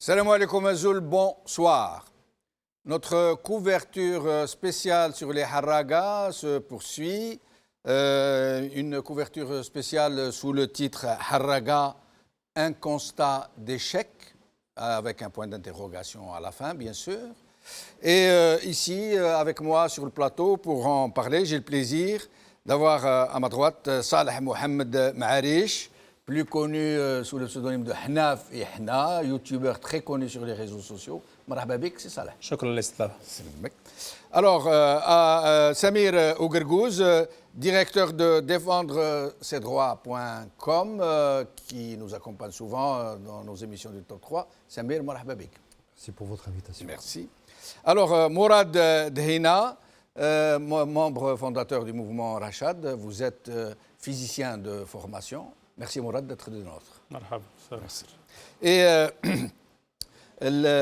Salam alaikum Azoul, bonsoir. Notre couverture spéciale sur les Harraga se poursuit. Une couverture spéciale sous le titre Harraga, un constat d'échec, avec un point d'interrogation à la fin, bien sûr. Et ici, avec moi sur le plateau, pour en parler, j'ai le plaisir d'avoir à ma droite Saleh Mohamed Maarish, plus connu sous le pseudonyme de Hnaf et Hna, youtubeur très connu sur les réseaux sociaux. Marhaba bik, c'est Saleh. شكرا للاستضافة. Alors, à Samir Ougergouz, directeur de défendre-ses-droits.com, qui nous accompagne souvent dans nos émissions du Top 3. Samir, marhaba bik. Merci pour votre invitation. Merci. Alors, Mourad Dhina, membre fondateur du mouvement Rachad, vous êtes physicien de formation. Merci Mourad d'être de nôtre. مرحبا. Merci. Et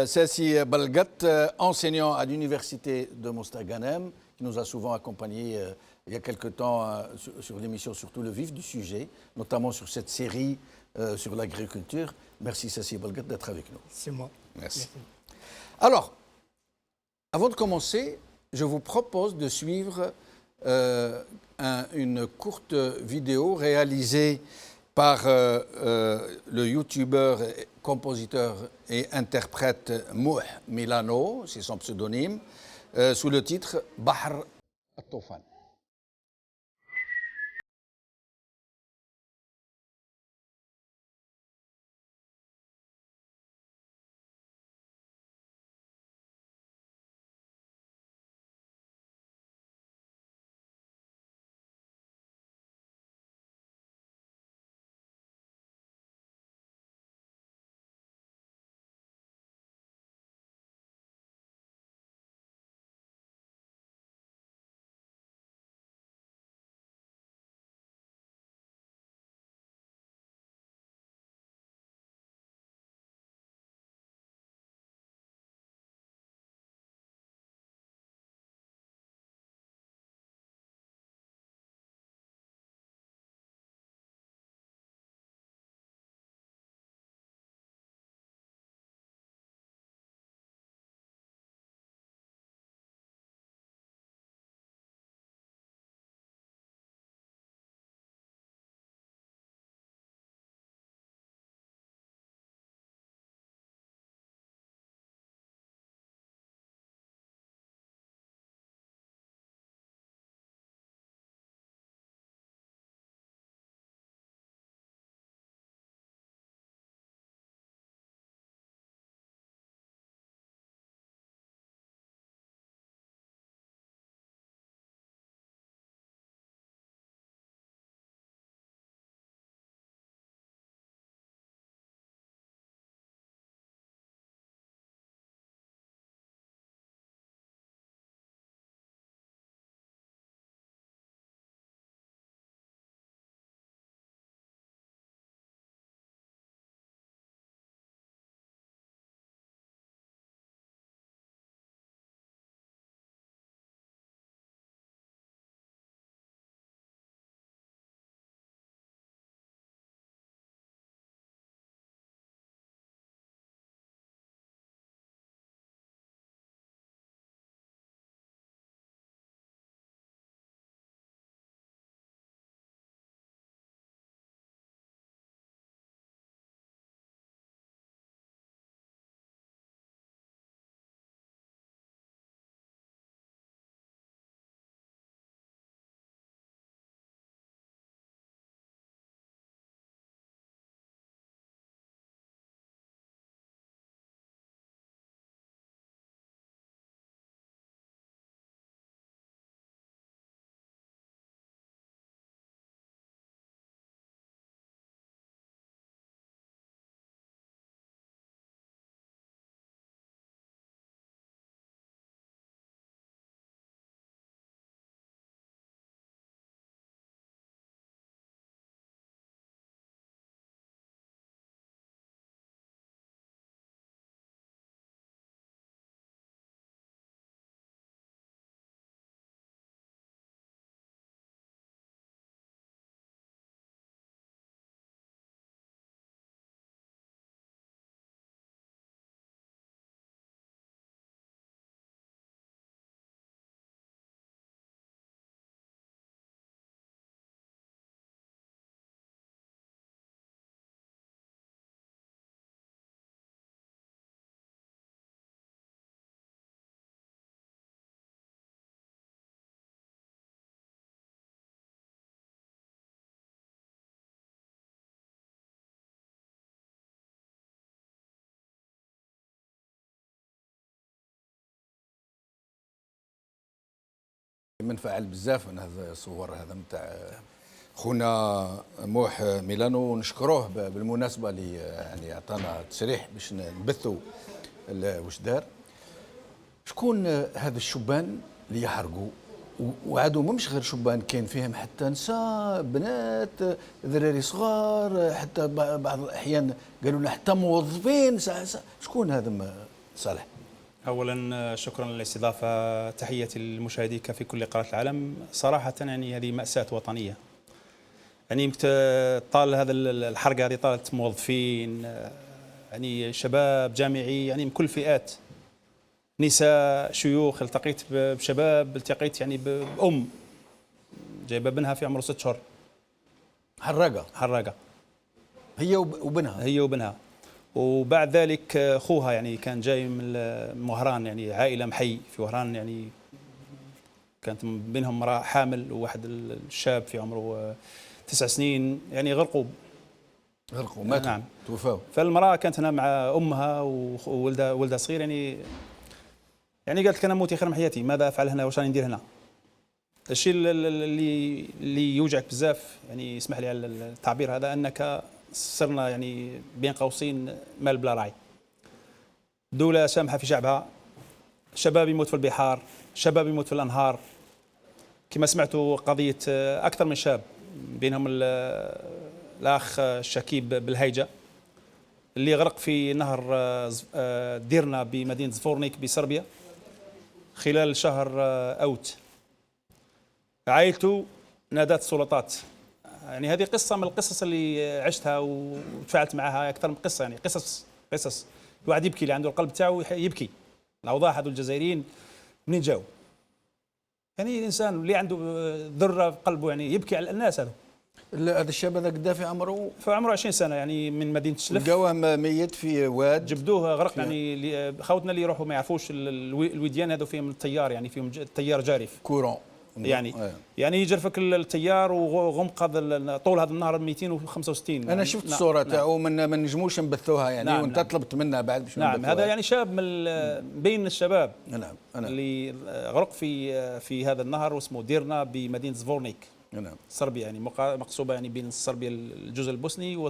Sassi Balgat, enseignant à l'université de Mostaganem, qui nous a souvent accompagnés il y a quelque temps sur l'émission Surtout le vif du sujet, notamment sur cette série sur l'agriculture. Merci Sassi Balgat d'être avec nous. C'est moi. Merci. Alors, avant de commencer, je vous propose de suivre une courte vidéo réalisée par le youtubeur, compositeur et interprète Mouh Milano, c'est son pseudonyme, sous le titre Bahr al-Toufan. منفعل بزاف من هذا الصور هذا نتاع خونا موح ميلانو، نشكروه بالمناسبه اللي يعني عطانا تصريح باش نبثوا واش دار. شكون هذا الشبان اللي يحرقوا؟ وعادوا مش غير شبان، كاين فيهم حتى نساء، بنات، ذراري صغار، حتى بعض الاحيان قالوا لنا حتى موظفين. شكون هذا صالح؟ اولا شكرا للاستضافه، تحياتي للمشاهديك في كل قارات العالم. صراحه يعني هذه ماساه وطنيه، يعني طال هذا الحرقه هذه طالت موظفين، يعني شباب جامعي، يعني من كل الفئات، نساء، شيوخ. التقيت بشباب، التقيت يعني بأم جايبه بنها في عمره 6 شهور. حراقه هي وبنها. وبعد ذلك اخوها يعني كان جاي من وهران، يعني عائله محي في وهران، يعني كانت بينهم امراه حامل وواحد الشاب في عمره 9 سنين، يعني غرقوا ماتوا. نعم، توفاوا. فالمراه كانت هنا مع امها وولدها صغير، يعني قالت لك انا موتي خير من حياتي، ماذا افعل هنا، واش راني ندير هنا؟ الشيء اللي يوجعك بزاف، يعني اسمح لي على التعبير هذا، انك صرنا يعني بين قوسين مال بلا راعي. دولة سامحة في شعبها، شباب يموت في البحار، شباب يموت في الأنهار. كما سمعتوا قضية أكثر من شاب، بينهم الأخ شكيب بالهيجة اللي غرق في نهر ديرنا بمدينة زفورنيك بصربيا خلال شهر أوت. عائلته نادت السلطات. يعني هذه قصة من القصص اللي عشتها وتفاعلت معها، أكثر من قصة، يعني قصص الواحد يبكي، اللي عنده القلب تاعو يبكي. الأوضاع هذو الجزائريين منين جاوا؟ يعني الإنسان اللي عنده ذرة في قلبه يعني يبكي على الناس هذو. هذا الشاب هذا قدا في عمره 20 سنة، يعني من مدينة شلف. لقوه ميت في واد، جبدوه غرق. يعني خوتنا اللي يروحوا ما يعرفوش الوديان هذو فيهم التيار، يعني فيهم التيار جارف كورون، يعني يجرفك التيار وغمق هذا طول هذا النهر 265. انا شفت الصوره تاعو، ما نجموش نبثوها يعني. وانت طلبت منا بعد باش نعم، هذا يعني شاب من بين الشباب نعم اللي غرق في هذا النهر، واسمه ديرنا بمدينه زفورنيك صربيا، يعني مقصوبه يعني بين صربيا الجزء البوسني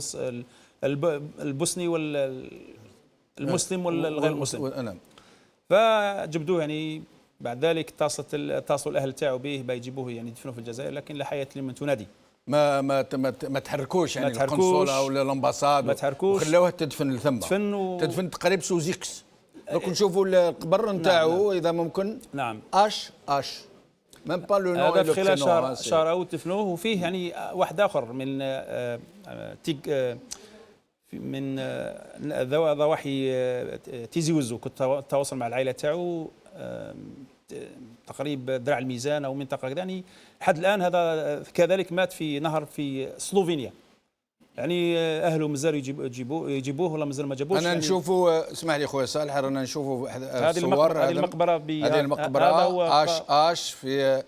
البوسني والمسلم والغير مسلم. فجبدوه، يعني بعد ذلك اتصلوا الاهل تاعو به بيجيبوه يعني يدفنوه في الجزائر، لكن لا حياه لمن تنادي. ما تحركوش يعني القنصله ولا الامباساد، ما تحركوش، وخلوها تدفن لثم. تدفن تقريب سوزيكس. دوك نشوفوا القبر نتاعو اذا ممكن. نعم. اش ميم با لو نو. هذا في خلال شهر اوت دفنوه. وفيه يعني واحد اخر من ضواحي تيزي وزو، كنت اتواصل مع العائله تاعو، تقريبا ذراع الميزان او منطقه كذا، يعني لحد الان هذا كذلك مات في نهر في سلوفينيا. يعني اهله مازالوا يجيبوه ولا مازال ما جابوش. انا يعني نشوفوا، اسمح لي خويا صالح، رانا نشوفوا الصور. هذه المقبره اش في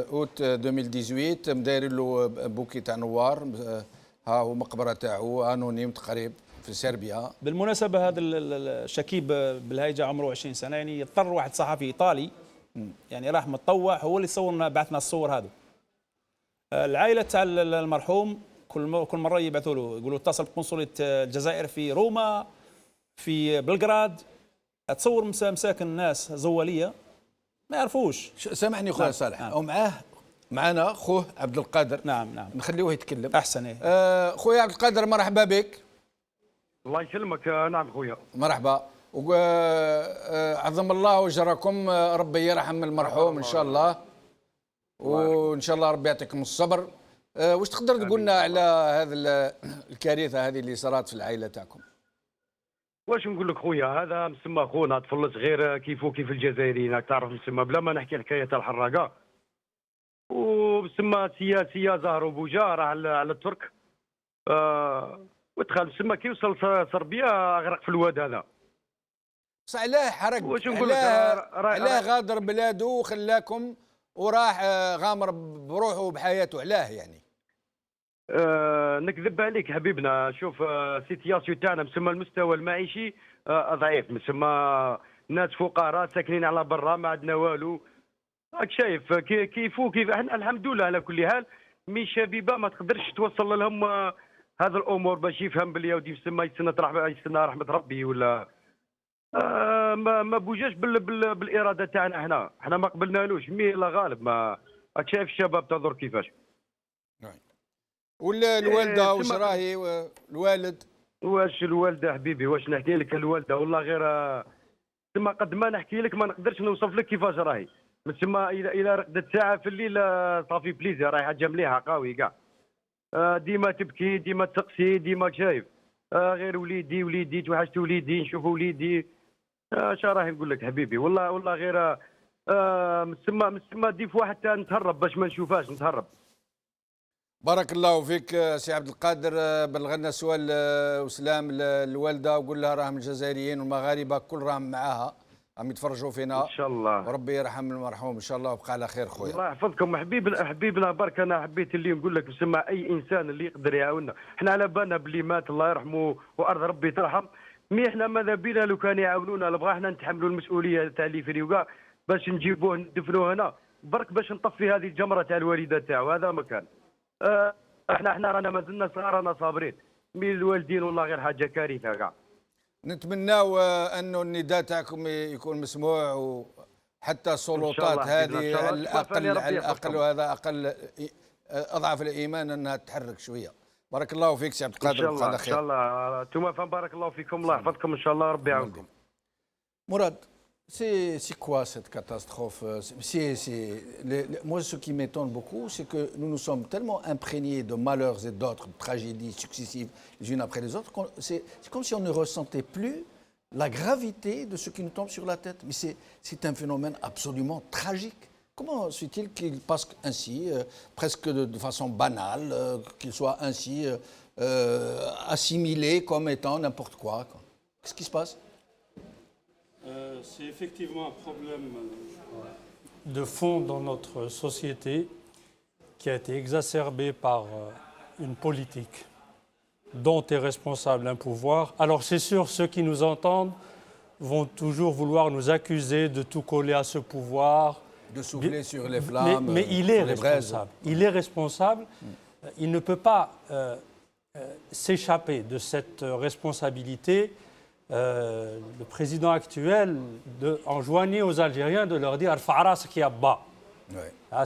اوت 2018 مداير له بوكي تاع نوار. ها هو مقبره تاعو انونيم تقريب في صربيا. بالمناسبه هذا الشكيب بالهيجه عمره 20 سنه، يعني اضطر واحد صحفي ايطالي يعني راح متطوع، هو اللي صورنا، بعثنا الصور هذو. العائله تاع المرحوم كل مره يبعثوا له، يقولوا اتصل بقنصليه الجزائر في روما، في بلغراد، تصور مساكن الناس زواليه ما يعرفوش. سامحني خويا صالح، معنا خوه عبد القادر. نعم نخليوه يتكلم احسن. خويا عبد القادر، مرحبا بك. الله يسلمك. نعم خويا، مرحبا. عظم الله اجركم، ربي يرحم المرحوم ان شاء الله، وان شاء الله ربي يعطيكم الصبر. واش تقدر تقول لنا على هذه الكارثه هذه اللي صارت في العائله تاعكم؟ واش نقول لك خويا، هذا مسمى خونا طفل صغير كيف الجزائريين، راك تعرف مسمى بلا ما نحكي حكايه تاع الحراقه. ومسمى سياسيه زهر بوجا راه على الترك. ودخل مسمى كي وصل صربيا غرق في الواد هذا. صح. علاه حرق؟ واش نقول لك، علاه غادر بلاده وخلاكم وراح غامر بروحه وبحياته؟ علاه يعني؟ نكذب عليك حبيبنا، شوف سيتياسيو تاعنا مسمى المستوى المعيشي ضعيف، مسمى ناس فقراء ساكنين على برا، ما عندنا والو. راك شايف كيفو كيف احنا الحمد لله على كل حال. مي شبيبه ما تقدرش توصل لهم هذا الامور باش يفهم باللي ودي يسمى يستنى رحمه ربي ولا ما بوجاش بالاراده تاعنا. احنا ما قبلنالوش مي الله غالب. ما راك شايف الشباب تنظر كيفاش. ولا الوالده واش تما- راهي الوالد؟ واش الوالده حبيبي واش نحكي لك الوالده والله غير تما قد ما نحكي لك ما نقدرش نوصف لك كيفاش راهي. من تما الى رقدت ساعه في الليل صافي بليزير راهي حاجه مليحه قوي كاع. ديما تبكي ديما تقسي ديما شايف. غير وليدي توحشت وليدي نشوف وليدي. اش راهي نقول لك حبيبي والله غير مسما ديفوا حتى نتهرب باش ما نشوفهاش نتهرب. بارك الله فيك سي عبد القادر. بلغنا سؤال وسلام للوالده وقول لها راهم الجزائريين والمغاربه كل راهم معاها عم يتفرجوا فينا ان شاء الله. وربي يرحم المرحوم ان شاء الله وبقى على خير خويا. الله يحفظكم حبيبنا برك. انا حبيت اللي نقول لك بسمع اي انسان اللي يقدر يعاوننا. احنا على بالنا باللي مات الله يرحمه وارض ربي ترحم. مي احنا ماذا بينا لو كان يعاونونا نبغى احنا نتحملوا المسؤوليه تاع اللي في وكاع باش نجيبوه ندفنوه هنا برك باش نطفي هذه الجمره تاع الوالده تاعو. هذا مكان. احنا رانا مازلنا صغار رانا صابرين. مي الوالدين والله غير حاجه كارثه كاع. نتمناو انه النداء تاعكم يكون مسموع وحتى السلطات هذه على الاقل وهذا اقل اضعف الايمان انها تتحرك شويه. بارك الله فيك سي عبد القادر وبقى على خير. ان شاء الله انتم فهم. بارك الله فيكم الله يحفظكم ان شاء الله ربي يعاونكم. Mourad, c'est quoi cette catastrophe? Moi, ce qui m'étonne beaucoup, c'est que nous nous sommes tellement imprégnés de malheurs et d'autres tragédies successives les unes après les autres, c'est comme si on ne ressentait plus la gravité de ce qui nous tombe sur la tête. Mais c'est un phénomène absolument tragique. Comment se fait-il qu'il passe ainsi, presque de façon banale, qu'il soit ainsi assimilé comme étant n'importe quoi? Qu'est-ce qui se passe? C'est effectivement un problème de fond dans notre société qui a été exacerbé par une politique dont est responsable un pouvoir. Alors c'est sûr, ceux qui nous entendent vont toujours vouloir nous accuser de tout coller à ce pouvoir. De souffler sur les flammes. Mais il est responsable. Il est responsable. Il ne peut pas s'échapper de cette responsabilité. Le président actuel enjoignait aux Algériens de leur dire « Al-Fa'ras qui a bas ».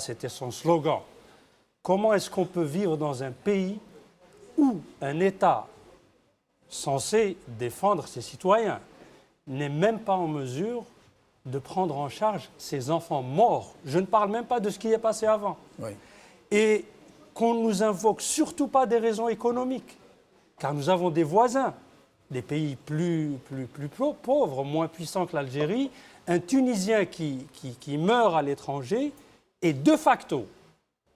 C'était son slogan. Comment est-ce qu'on peut vivre dans un pays où un État censé défendre ses citoyens n'est même pas en mesure de prendre en charge ses enfants morts? Je ne parle même pas de ce qui est passé avant. Oui. Et qu'on ne nous invoque surtout pas des raisons économiques, car nous avons des voisins, des pays plus pauvres, moins puissants que l'Algérie. Un Tunisien qui meurt à l'étranger est de facto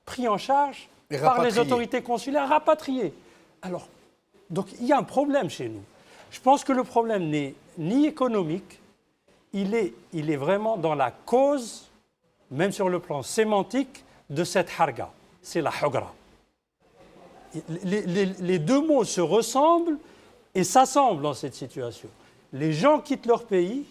pris en charge par les autorités consulaires, rapatrié. Alors, donc il y a un problème chez nous. Je pense que le problème n'est ni économique, il est vraiment dans la cause, même sur le plan sémantique, de cette harga. C'est la hugra. Les deux mots se ressemblent et s'assemblent dans cette situation. Les gens quittent leur pays,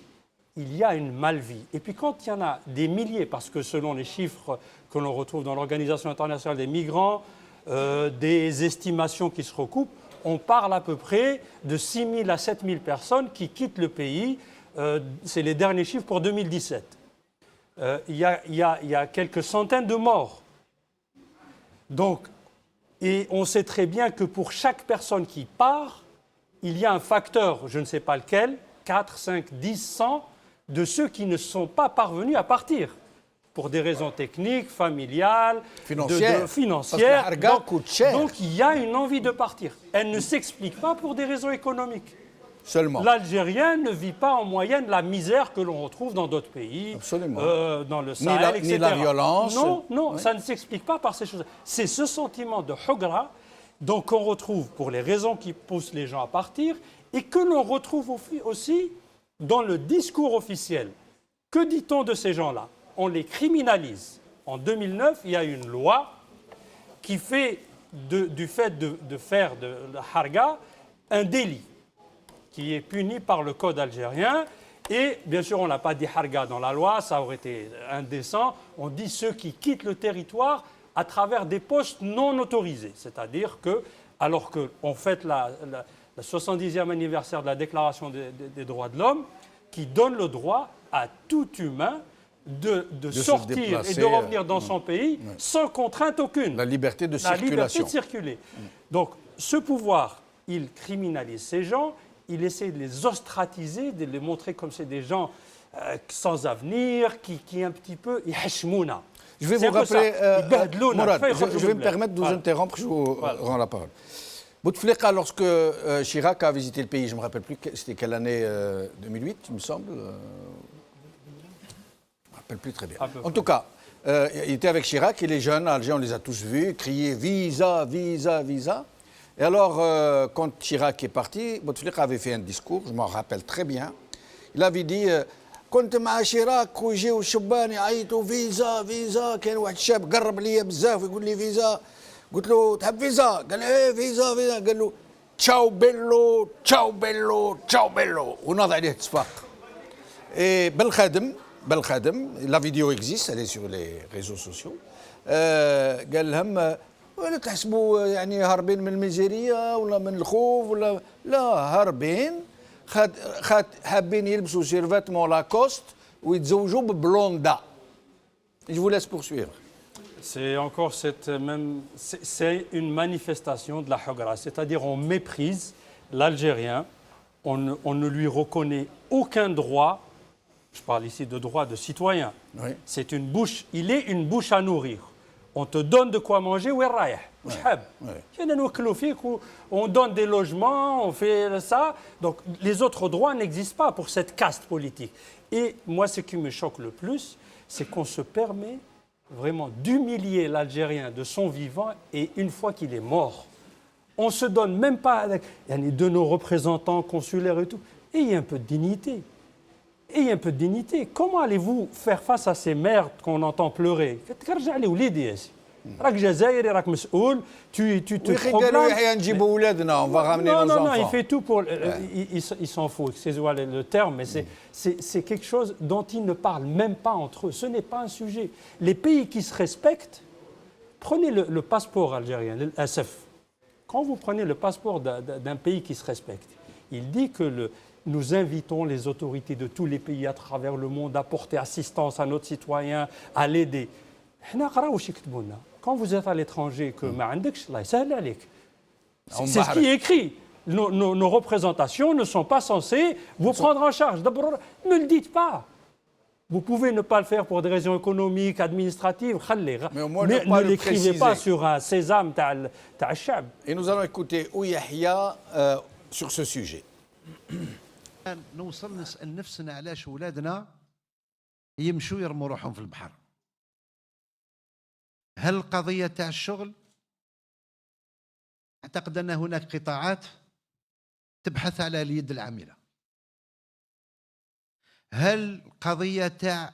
il y a une malvie. Et puis quand il y en a des milliers, parce que selon les chiffres que l'on retrouve dans l'Organisation internationale des migrants, des estimations qui se recoupent, on parle à peu près de 6 000 à 7 000 personnes qui quittent le pays. C'est les derniers chiffres pour 2017. Il y a quelques centaines de morts. Donc, et on sait très bien que pour chaque personne qui part, il y a un facteur, je ne sais pas lequel, 4, 5, 10, 100, de ceux qui ne sont pas parvenus à partir, pour des raisons techniques, familiales, financières. Donc il y a une envie de partir. Elle ne s'explique pas pour des raisons économiques. Seulement. L'Algérien ne vit pas en moyenne la misère que l'on retrouve dans d'autres pays, dans le Sahel, etc. Ni la violence. Non, ça ne s'explique pas par ces choses. C'est ce sentiment de hugra donc on retrouve pour les raisons qui poussent les gens à partir et que l'on retrouve aussi dans le discours officiel. Que dit-on de ces gens-là? On les criminalise. En 2009, il y a une loi qui fait du fait de faire de la harga un délit qui est puni par le code algérien Et bien sûr, on n'a pas dit harga dans la loi, ça aurait été indécent. On dit ceux qui quittent le territoire à travers des postes non autorisés. C'est-à-dire que, alors qu'on fête le 70e anniversaire de la Déclaration des droits de l'homme, qui donne le droit à tout humain de sortir et de revenir dans son pays sans contrainte aucune. La liberté de circulation. La liberté de circuler. Donc, ce pouvoir, il criminalise ces gens, il essaie de les ostratiser, de les montrer comme c'est des gens sans avenir, qui un petit peu... Je vais vous rappeler, Mourad, je vais me permettre de vous interrompre, je vous rends la parole. Bouteflika, lorsque Chirac a visité le pays, je ne me rappelle plus, c'était quelle année, 2008, il me semble. Je ne me rappelle plus très bien. En tout cas, il était avec Chirac et les jeunes Algériens, on les a tous vus, crier visa, visa, visa. Et alors, quand Chirac est parti, Bouteflika avait fait un discours, je m'en rappelle très bien. Il avait dit كنت مع شيراك ويجيو الشبان يعيطوا فيزا فيزا كان واحد الشاب قرب لي بزاف يقول لي فيزا قلت له تحب فيزا قال ايه فيزا فيزا قال له تشاو بيلو تشاو بيلو تشاو بيلو وناض عليه تصفاق بالخادم لا فيديو اكزيست elle est sur les réseaux sociaux قال لهم ولا تحسبوا يعني هاربين من الميزيريه ولا من الخوف ولا لا هاربين حابين يلبسوا سيرفاتمون لاكوست ويتزوجوا ببلوندا. Je vous laisse poursuivre. C'est encore c'est une manifestation de la Hagra, c'est-à-dire on méprise l'Algérien, on ne lui reconnaît aucun droit, je parle ici de droit de citoyen, oui. C'est une bouche, il est une bouche à nourrir. On te donne de quoi manger, on donne des logements, on fait ça. Donc les autres droits n'existent pas pour cette caste politique. Et moi, ce qui me choque le plus, c'est qu'on se permet vraiment d'humilier l'Algérien de son vivant et une fois qu'il est mort. On ne se donne même pas de nos représentants consulaires et tout. Ayez un peu de dignité. Ayez un peu de dignité. Comment allez-vous faire face à ces mères qu'on entend pleurer? راك جزائري راك مسؤول tu te proclames. Non, il fait tout pour il s'en fout, excusez-moi le terme, mais c'est quelque chose dont ils ne parlent même pas entre eux. Ce n'est pas un sujet. Les pays qui se respectent, prenez le passeport algérien, l'ASF. Quand vous prenez le passeport d'un pays qui se respecte, il dit que nous invitons les autorités de tous les pays à travers le monde à porter assistance à nos citoyens, à l'aider. Quand vous êtes à l'étranger, que c'est ce qui est écrit. Nos représentations ne sont pas censées vous prendre en charge. Ne le dites pas. Vous pouvez ne pas le faire pour des raisons économiques, administratives. Mais au moins ne l'écrivez pas sur un sésame تاع الشعب. Et nous allons écouter Ouyahia sur ce sujet. نوصل نسأل نفسنا علاش أولادنا يمشوا يرموا روحهم في البحر. هل القضية تاع الشغل؟ أعتقد أن هناك قطاعات تبحث على اليد العاملة. هل قضية تاع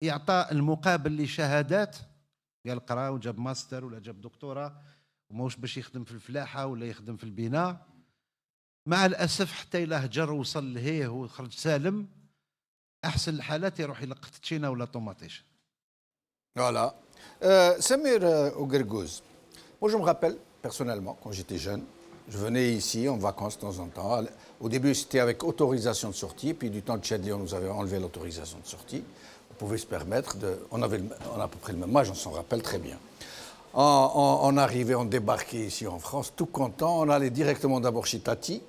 إعطاء المقابل لشهادات؟ قال قرا وجاب ماستر ولا جاب دكتوراه وماهوش باش يخدم في الفلاحة ولا يخدم في البناء. مع الأسف حتى إلا هجر ووصل لهيه وخرج سالم أحسن الحالات يروح يلقط تشينا ولا طوماطيش. Voilà. Samir Ougergouz, moi je me rappelle personnellement quand j'étais jeune, je venais ici en vacances de temps en temps. Au début c'était avec autorisation de sortie, puis du temps de Chadli on nous avait enlevé l'autorisation de sortie. On pouvait se permettre on a à peu près le même âge, on s'en rappelle très bien. On arrivait, on débarquait ici en France, tout content, on allait directement d'abord chez Tati,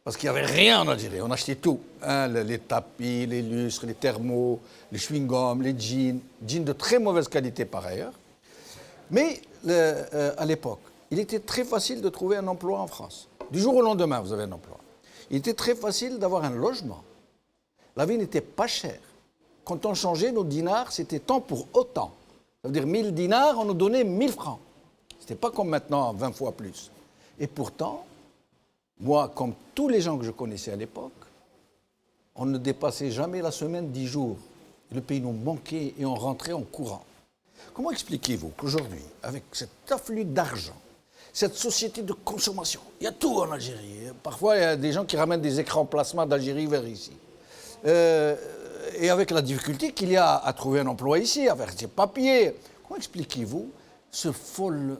parce qu'il n'y avait rien en Algérie, on achetait tout, hein, les tapis, les lustres, les thermos, les chewing-gums, les jeans de très mauvaise qualité par ailleurs. Mais à l'époque, il était très facile de trouver un emploi en France. Du jour au lendemain, vous avez un emploi. Il était très facile d'avoir un logement. La vie n'était pas chère. Quand on changeait nos dinars, c'était tant pour autant. Ça veut dire 1000 dinars, on nous donnait 1000 francs. Ce n'était pas comme maintenant, 20 fois plus. Et pourtant, moi, comme tous les gens que je connaissais à l'époque, on ne dépassait jamais la semaine 10 jours. Et le pays nous manquait et on rentrait en courant. Comment expliquez-vous qu'aujourd'hui, avec cet afflux d'argent, cette société de consommation, il y a tout en Algérie. Parfois, il y a des gens qui ramènent des écrans plasma d'Algérie vers ici. et avec la difficulté qu'il y a à trouver un emploi ici, à faire ses papiers. Comment expliquez-vous ce fol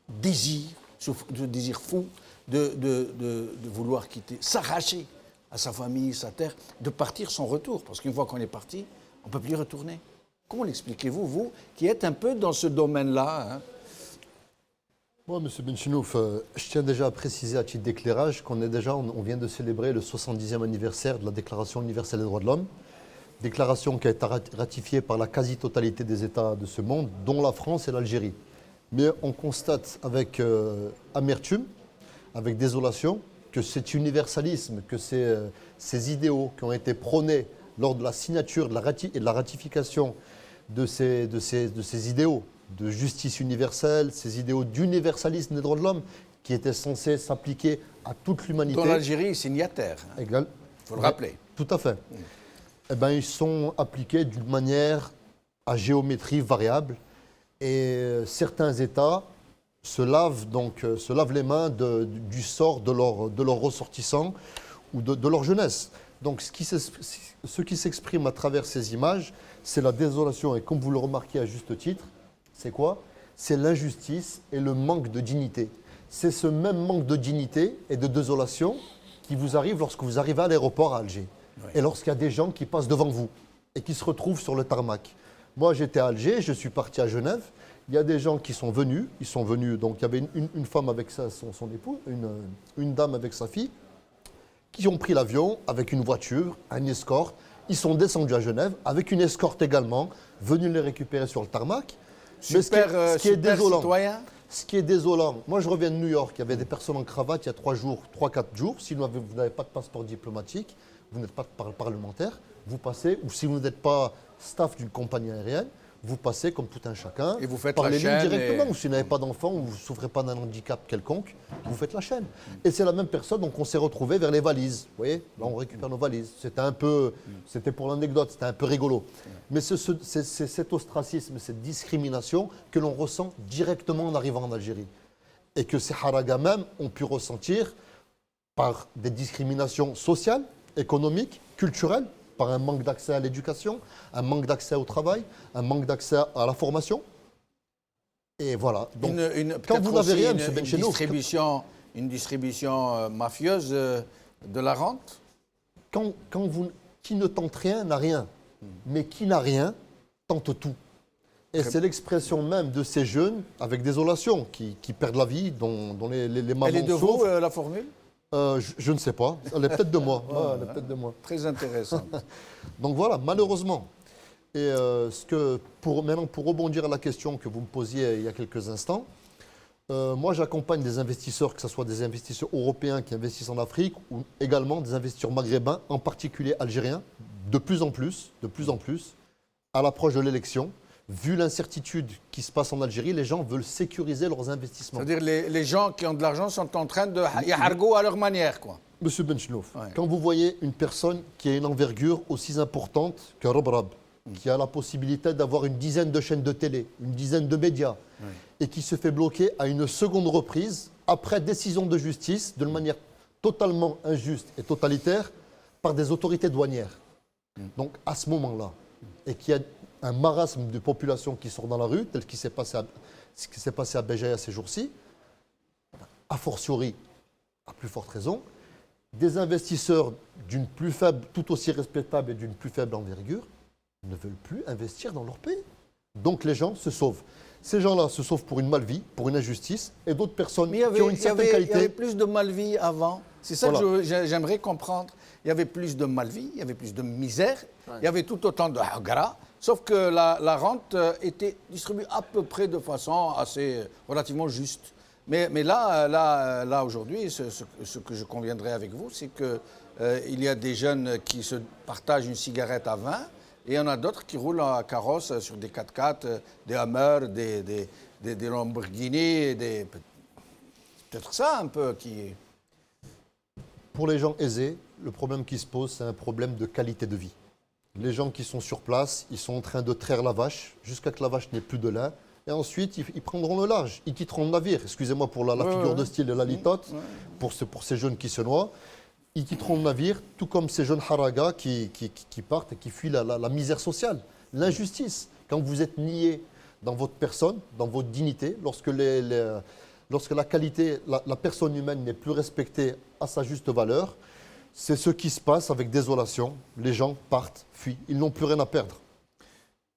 désir, ce désir fou de vouloir quitter, s'arracher à sa famille, sa terre, de partir sans retour? Parce qu'une fois qu'on est parti, on ne peut plus y retourner. Comment l'expliquez-vous, vous, qui êtes un peu dans ce domaine-là, hein? Moi, M. Benchenouf, je tiens déjà à préciser à titre d'éclairage qu'on on vient de célébrer le 70e anniversaire de la Déclaration universelle des droits de l'homme, déclaration qui a été ratifiée par la quasi-totalité des États de ce monde, dont la France et l'Algérie. Mais on constate avec amertume, avec désolation, que cet universalisme, que ces idéaux qui ont été prônés lors de la signature et de la ratification de ces idéaux de justice universelle, ces idéaux d'universalisme des droits de l'homme qui étaient censés s'appliquer à toute l'humanité. Dont l'Algérie est signataire. Il faut le rappeler. Tout à fait. Eh ben, ils sont appliqués d'une manière à géométrie variable et certains États se lavent les mains du sort de leurs ressortissants ou de leur jeunesse. Donc ce qui s'exprime à travers ces images, c'est la désolation et comme vous le remarquez à juste titre, c'est quoi? C'est l'injustice et le manque de dignité. C'est ce même manque de dignité et de désolation qui vous arrive lorsque vous arrivez à l'aéroport à Alger. Oui. Et lorsqu'il y a des gens qui passent devant vous et qui se retrouvent sur le tarmac. Moi, j'étais à Alger, je suis parti à Genève. Il y a des gens qui sont venus. Donc il y avait une femme avec son époux, une dame avec sa fille, qui ont pris l'avion avec une voiture, un escorte. Ils sont descendus à Genève avec une escorte également, venus les récupérer sur le tarmac. Super, ce qui est désolant, citoyen. Ce qui est désolant, moi je reviens de New York, il y avait des personnes en cravate il y a 3-4 jours. Si vous n'avez pas de passeport diplomatique, vous n'êtes pas parlementaire, vous passez, ou si vous n'êtes pas staff d'une compagnie aérienne, vous passez comme tout un chacun, et vous faites par la les lignes chaîne directement, ou si vous n'avez pas d'enfant, ou vous ne souffrez pas d'un handicap quelconque, vous faites la chaîne. Et c'est la même personne, donc on s'est retrouvés vers les valises. Vous voyez, là on récupère nos valises. C'était pour l'anecdote, c'était un peu rigolo. Mais c'est cet ostracisme, cette discrimination que l'on ressent directement en arrivant en Algérie. Et que ces haragas même ont pu ressentir par des discriminations sociales, économiques, culturelles, par un manque d'accès à l'éducation, un manque d'accès au travail, un manque d'accès à la formation. Et voilà. Donc, quand vous n'avez rien, M. Benchenouf, une distribution mafieuse de la rente. Qui ne tente rien n'a rien, mais qui n'a rien tente tout. Et c'est l'expression même de ces jeunes, avec désolation, qui perdent la vie, dont les mamans souffrent. Elle est de vous, la formule? Je ne sais pas. Elle est peut-être de moi. Elle est peut-être de moi. Très intéressant. Donc voilà, malheureusement. Et maintenant, pour rebondir à la question que vous me posiez il y a quelques instants, moi j'accompagne des investisseurs, que ce soit des investisseurs européens qui investissent en Afrique ou également des investisseurs maghrébins, en particulier algériens, de plus en plus, à l'approche de l'élection. Vu l'incertitude qui se passe en Algérie, les gens veulent sécuriser leurs investissements. C'est-à-dire les gens qui ont de l'argent sont en train de yahargo à leur manière, quoi. Monsieur Benchenouf, quand vous voyez une personne qui a une envergure aussi importante que Robrab, qui a la possibilité d'avoir une dizaine de chaînes de télé, une dizaine de médias, et qui se fait bloquer à une seconde reprise, après décision de justice, de manière totalement injuste et totalitaire, par des autorités douanières. Donc à ce moment-là, et qui a un marasme de population qui sort dans la rue, tel ce qui s'est passé à Béjaïa ces jours-ci, a fortiori, à plus forte raison, des investisseurs d'une plus faible, tout aussi respectable et d'une plus faible envergure, ne veulent plus investir dans leur pays. Donc les gens se sauvent. Ces gens-là se sauvent pour une malvie, pour une injustice, et d'autres personnes qui ont une certaine qualité. Il y avait plus de malvie avant. C'est ça que j'aimerais comprendre. Il y avait plus de malvie, il y avait plus de misère, il y avait tout autant de hagara, sauf que la rente était distribuée à peu près de façon assez relativement juste. Mais là aujourd'hui, ce que je conviendrai avec vous, c'est qu'il y a des jeunes qui se partagent une cigarette à 20, et il y en a d'autres qui roulent en carrosse sur des 4x4, des Hummer, des Lamborghini, peut-être ça un peu qui... Pour les gens aisés, le problème qui se pose, c'est un problème de qualité de vie. Les gens qui sont sur place, ils sont en train de traire la vache jusqu'à ce que la vache n'ait plus de lait. Et ensuite, ils prendront le large, ils quitteront le navire. Excusez-moi pour la figure de style de la litote, pour ces jeunes qui se noient. ils quitteront le navire, tout comme ces jeunes haragas qui partent et qui fuient la misère sociale, l'injustice. Quand vous êtes nié dans votre personne, dans votre dignité, lorsque la qualité, la personne humaine n'est plus respectée à sa juste valeur, c'est ce qui se passe avec désolation. Les gens partent, fuient, ils n'ont plus rien à perdre.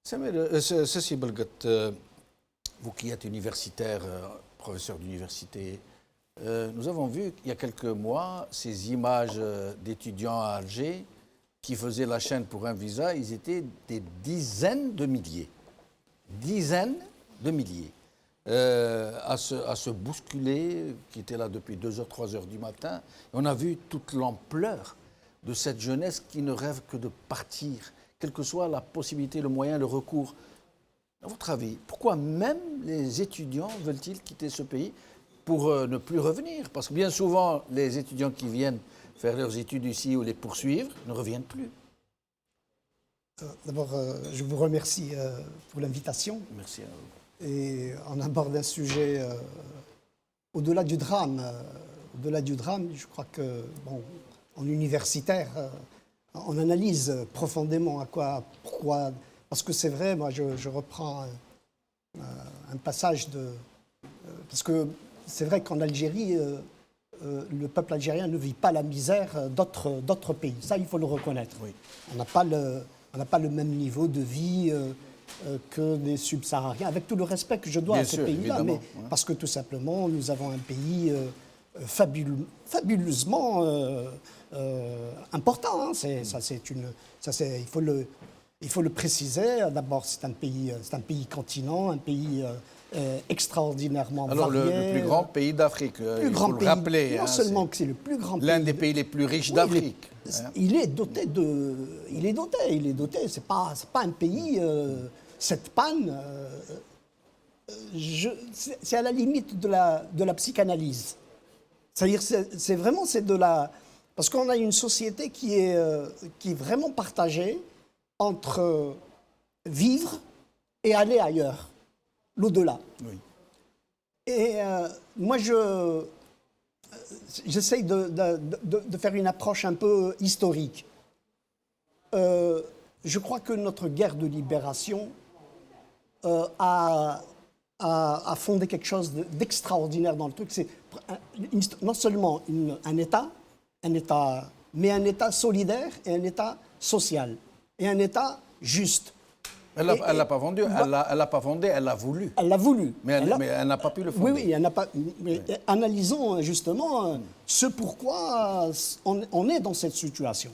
Ceci, Belgat, vous qui êtes universitaire, professeur d'université, nous avons vu il y a quelques mois ces images d'étudiants à Alger qui faisaient la chaîne pour un visa. Ils étaient des dizaines de milliers. Dizaines de milliers. À se bousculer, qui étaient là depuis 2h, 3h du matin. Et on a vu toute l'ampleur de cette jeunesse qui ne rêve que de partir, quelle que soit la possibilité, le moyen, le recours. À votre avis, pourquoi même les étudiants veulent-ils quitter ce pays pour ne plus revenir? Parce que bien souvent, les étudiants qui viennent faire leurs études ici ou les poursuivre ne reviennent plus. D'abord, je vous remercie pour l'invitation. Merci à vous. Et on aborde un sujet au-delà du drame. Au-delà du drame, je crois que, bon, en universitaire, on analyse profondément pourquoi. Parce que c'est vrai, moi je reprends un passage parce que c'est vrai qu'en Algérie, le peuple algérien ne vit pas la misère d'autres pays. Ça, il faut le reconnaître. Oui. On n'a pas le même niveau de vie que des subsahariens, avec tout le respect que je dois à ces pays-là, mais parce que tout simplement, nous avons un pays fabuleusement important. Hein. Il faut le préciser. D'abord, c'est un pays continent, un pays extraordinairement alors, varié. le plus grand pays d'Afrique, il faut le rappeler. Non seulement que c'est le plus grand pays. L'un des pays les plus riches d'Afrique. Il est doté. C'est pas un pays. Cette panne, c'est à la limite de la psychanalyse. C'est-à-dire, c'est de la. Parce qu'on a une société qui est vraiment partagée entre vivre et aller ailleurs, l'au-delà. Oui. Et moi, j'essaye de faire une approche un peu historique. Je crois que notre guerre de libération a fondé quelque chose d'extraordinaire dans le truc. C'est non seulement un État, mais un État solidaire et un État social. Et un État juste. Elle l'a pas vendu, elle l'a pas fondé, elle l'a voulu. Elle l'a voulu. Mais elle n'a pas pu le fonder. Oui, elle n'a pas. Mais analysons justement ce pourquoi on est dans cette situation.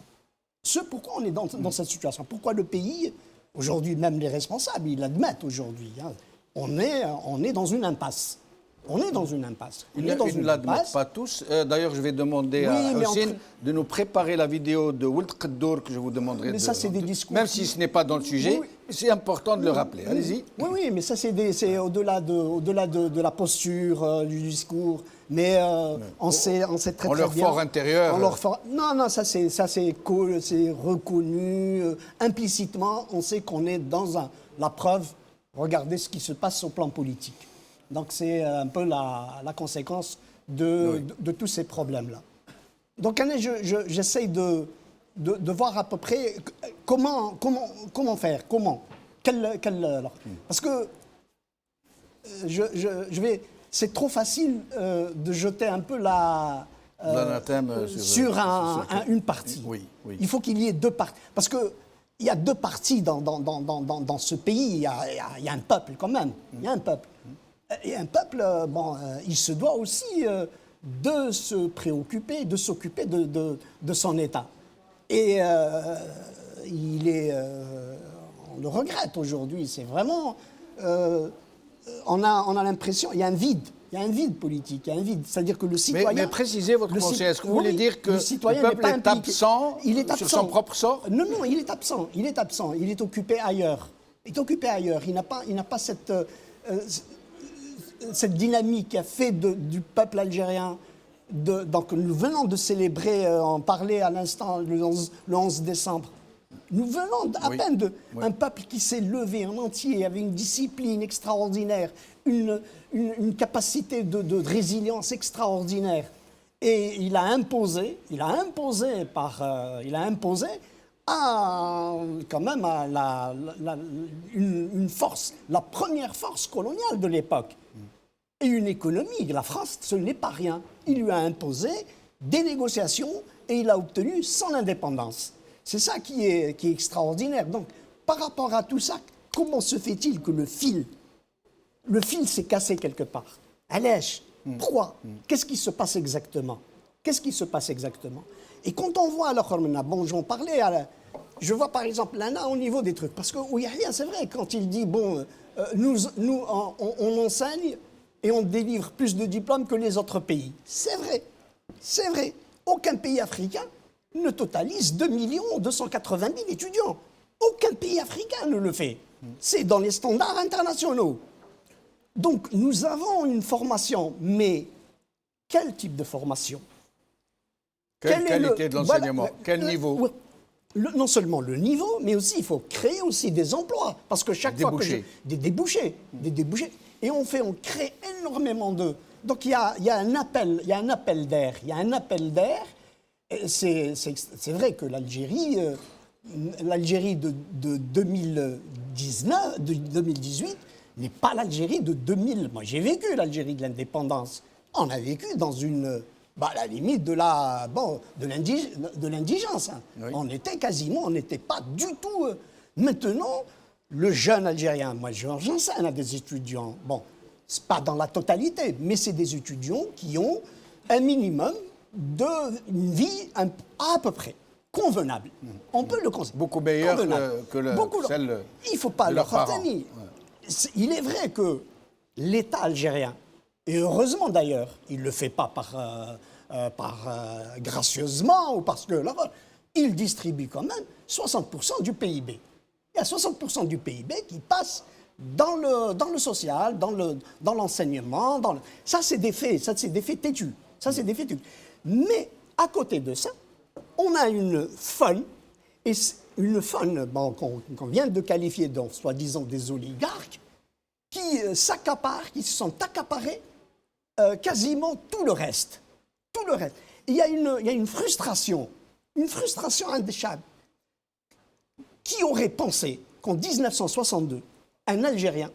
Ce pourquoi on est dans cette situation. Pourquoi le pays, aujourd'hui, même les responsables, ils l'admettent aujourd'hui. Hein, on est dans une impasse. On est dans une impasse. Ils ne l'admettent pas tous. D'ailleurs, je vais demander à Houssine de nous préparer la vidéo de Ould Qaddour que je vous demanderai mais ça, c'est des discours. Même si ce n'est pas dans le sujet, c'est important de le rappeler. Allez-y. Oui, mais ça, c'est au-delà de la posture, du discours. Mais on sait très bien. Leur fort intérieur. Non, ça c'est reconnu. Implicitement, on sait qu'on est dans la preuve. Regardez ce qui se passe au plan politique. Donc c'est un peu la conséquence de tous ces problèmes-là. Donc j'essaye de voir à peu près comment faire, parce que c'est trop facile de jeter un peu l'anathème sur une partie. Oui. Il faut qu'il y ait deux parties. Parce qu'il y a deux parties dans ce pays. Il y a un peuple quand même. Il y a un peuple. Et un peuple, il se doit aussi de se préoccuper, de s'occuper de son État. Et on le regrette aujourd'hui, c'est vraiment... on a l'impression, il y a un vide politique, il y a un vide. C'est-à-dire que le citoyen... Mais précisez votre pensée, est-ce que vous voulez dire que le peuple est absent sur son propre sort? Non, il est absent, il est occupé ailleurs. Il n'a pas cette dynamique qui a fait du peuple algérien, donc nous venons de célébrer, en parlait à l'instant, le 11 décembre, nous venons à peine d'un peuple qui s'est levé en entier, avec une discipline extraordinaire, une capacité de résilience extraordinaire. Et il a imposé quand même à une force, la première force coloniale de l'époque. Et une économie, la France, ce n'est pas rien. Il lui a imposé des négociations et il a obtenu son indépendance. C'est ça qui est extraordinaire. Donc, par rapport à tout ça, comment se fait-il que le fil s'est cassé quelque part? Allège, pourquoi? Qu'est-ce qui se passe exactement? Et quand on voit alors, bon, j'en parlais, je vois par exemple là au niveau des trucs, parce que Yahya, c'est vrai, quand il dit, bon, on enseigne et on délivre plus de diplômes que les autres pays. C'est vrai. Aucun pays africain ne totalise 2 280 000 étudiants. Aucun pays africain ne le fait. C'est dans les standards internationaux. Donc, nous avons une formation, mais quel type de formation? Quelle qualité de l'enseignement? Quel niveau? Non seulement le niveau, mais aussi il faut créer aussi des emplois. Parce que chaque fois que des débouchés. Et on crée énormément de... Donc, il y a un appel d'air. C'est vrai que l'Algérie de 2018 n'est pas l'Algérie de 2000. Moi, j'ai vécu l'Algérie de l'indépendance. On a vécu dans à la limite de l'indigence. Hein. Oui. On n'était pas du tout... Maintenant, le jeune Algérien, moi j'enseigne à des étudiants, bon, c'est pas dans la totalité, mais c'est des étudiants qui ont un minimum d'une vie à peu près convenable. On peut le considérer. Beaucoup meilleur que celle. Il ne faut pas leur retenir. Ouais. Il est vrai que l'État algérien, et heureusement d'ailleurs, il ne le fait pas gracieusement ou parce que il distribue quand même 60% du PIB. Il y a 60% du PIB qui passe dans le social, dans l'enseignement. Ça, c'est des faits têtus. Mais à côté de ça, on a une faune, et une faune qu'on vient de qualifier de soi-disant des oligarques, qui se sont accaparés quasiment tout le reste. Il y a une frustration indéchable. Qui aurait pensé qu'en 1962, un Algérien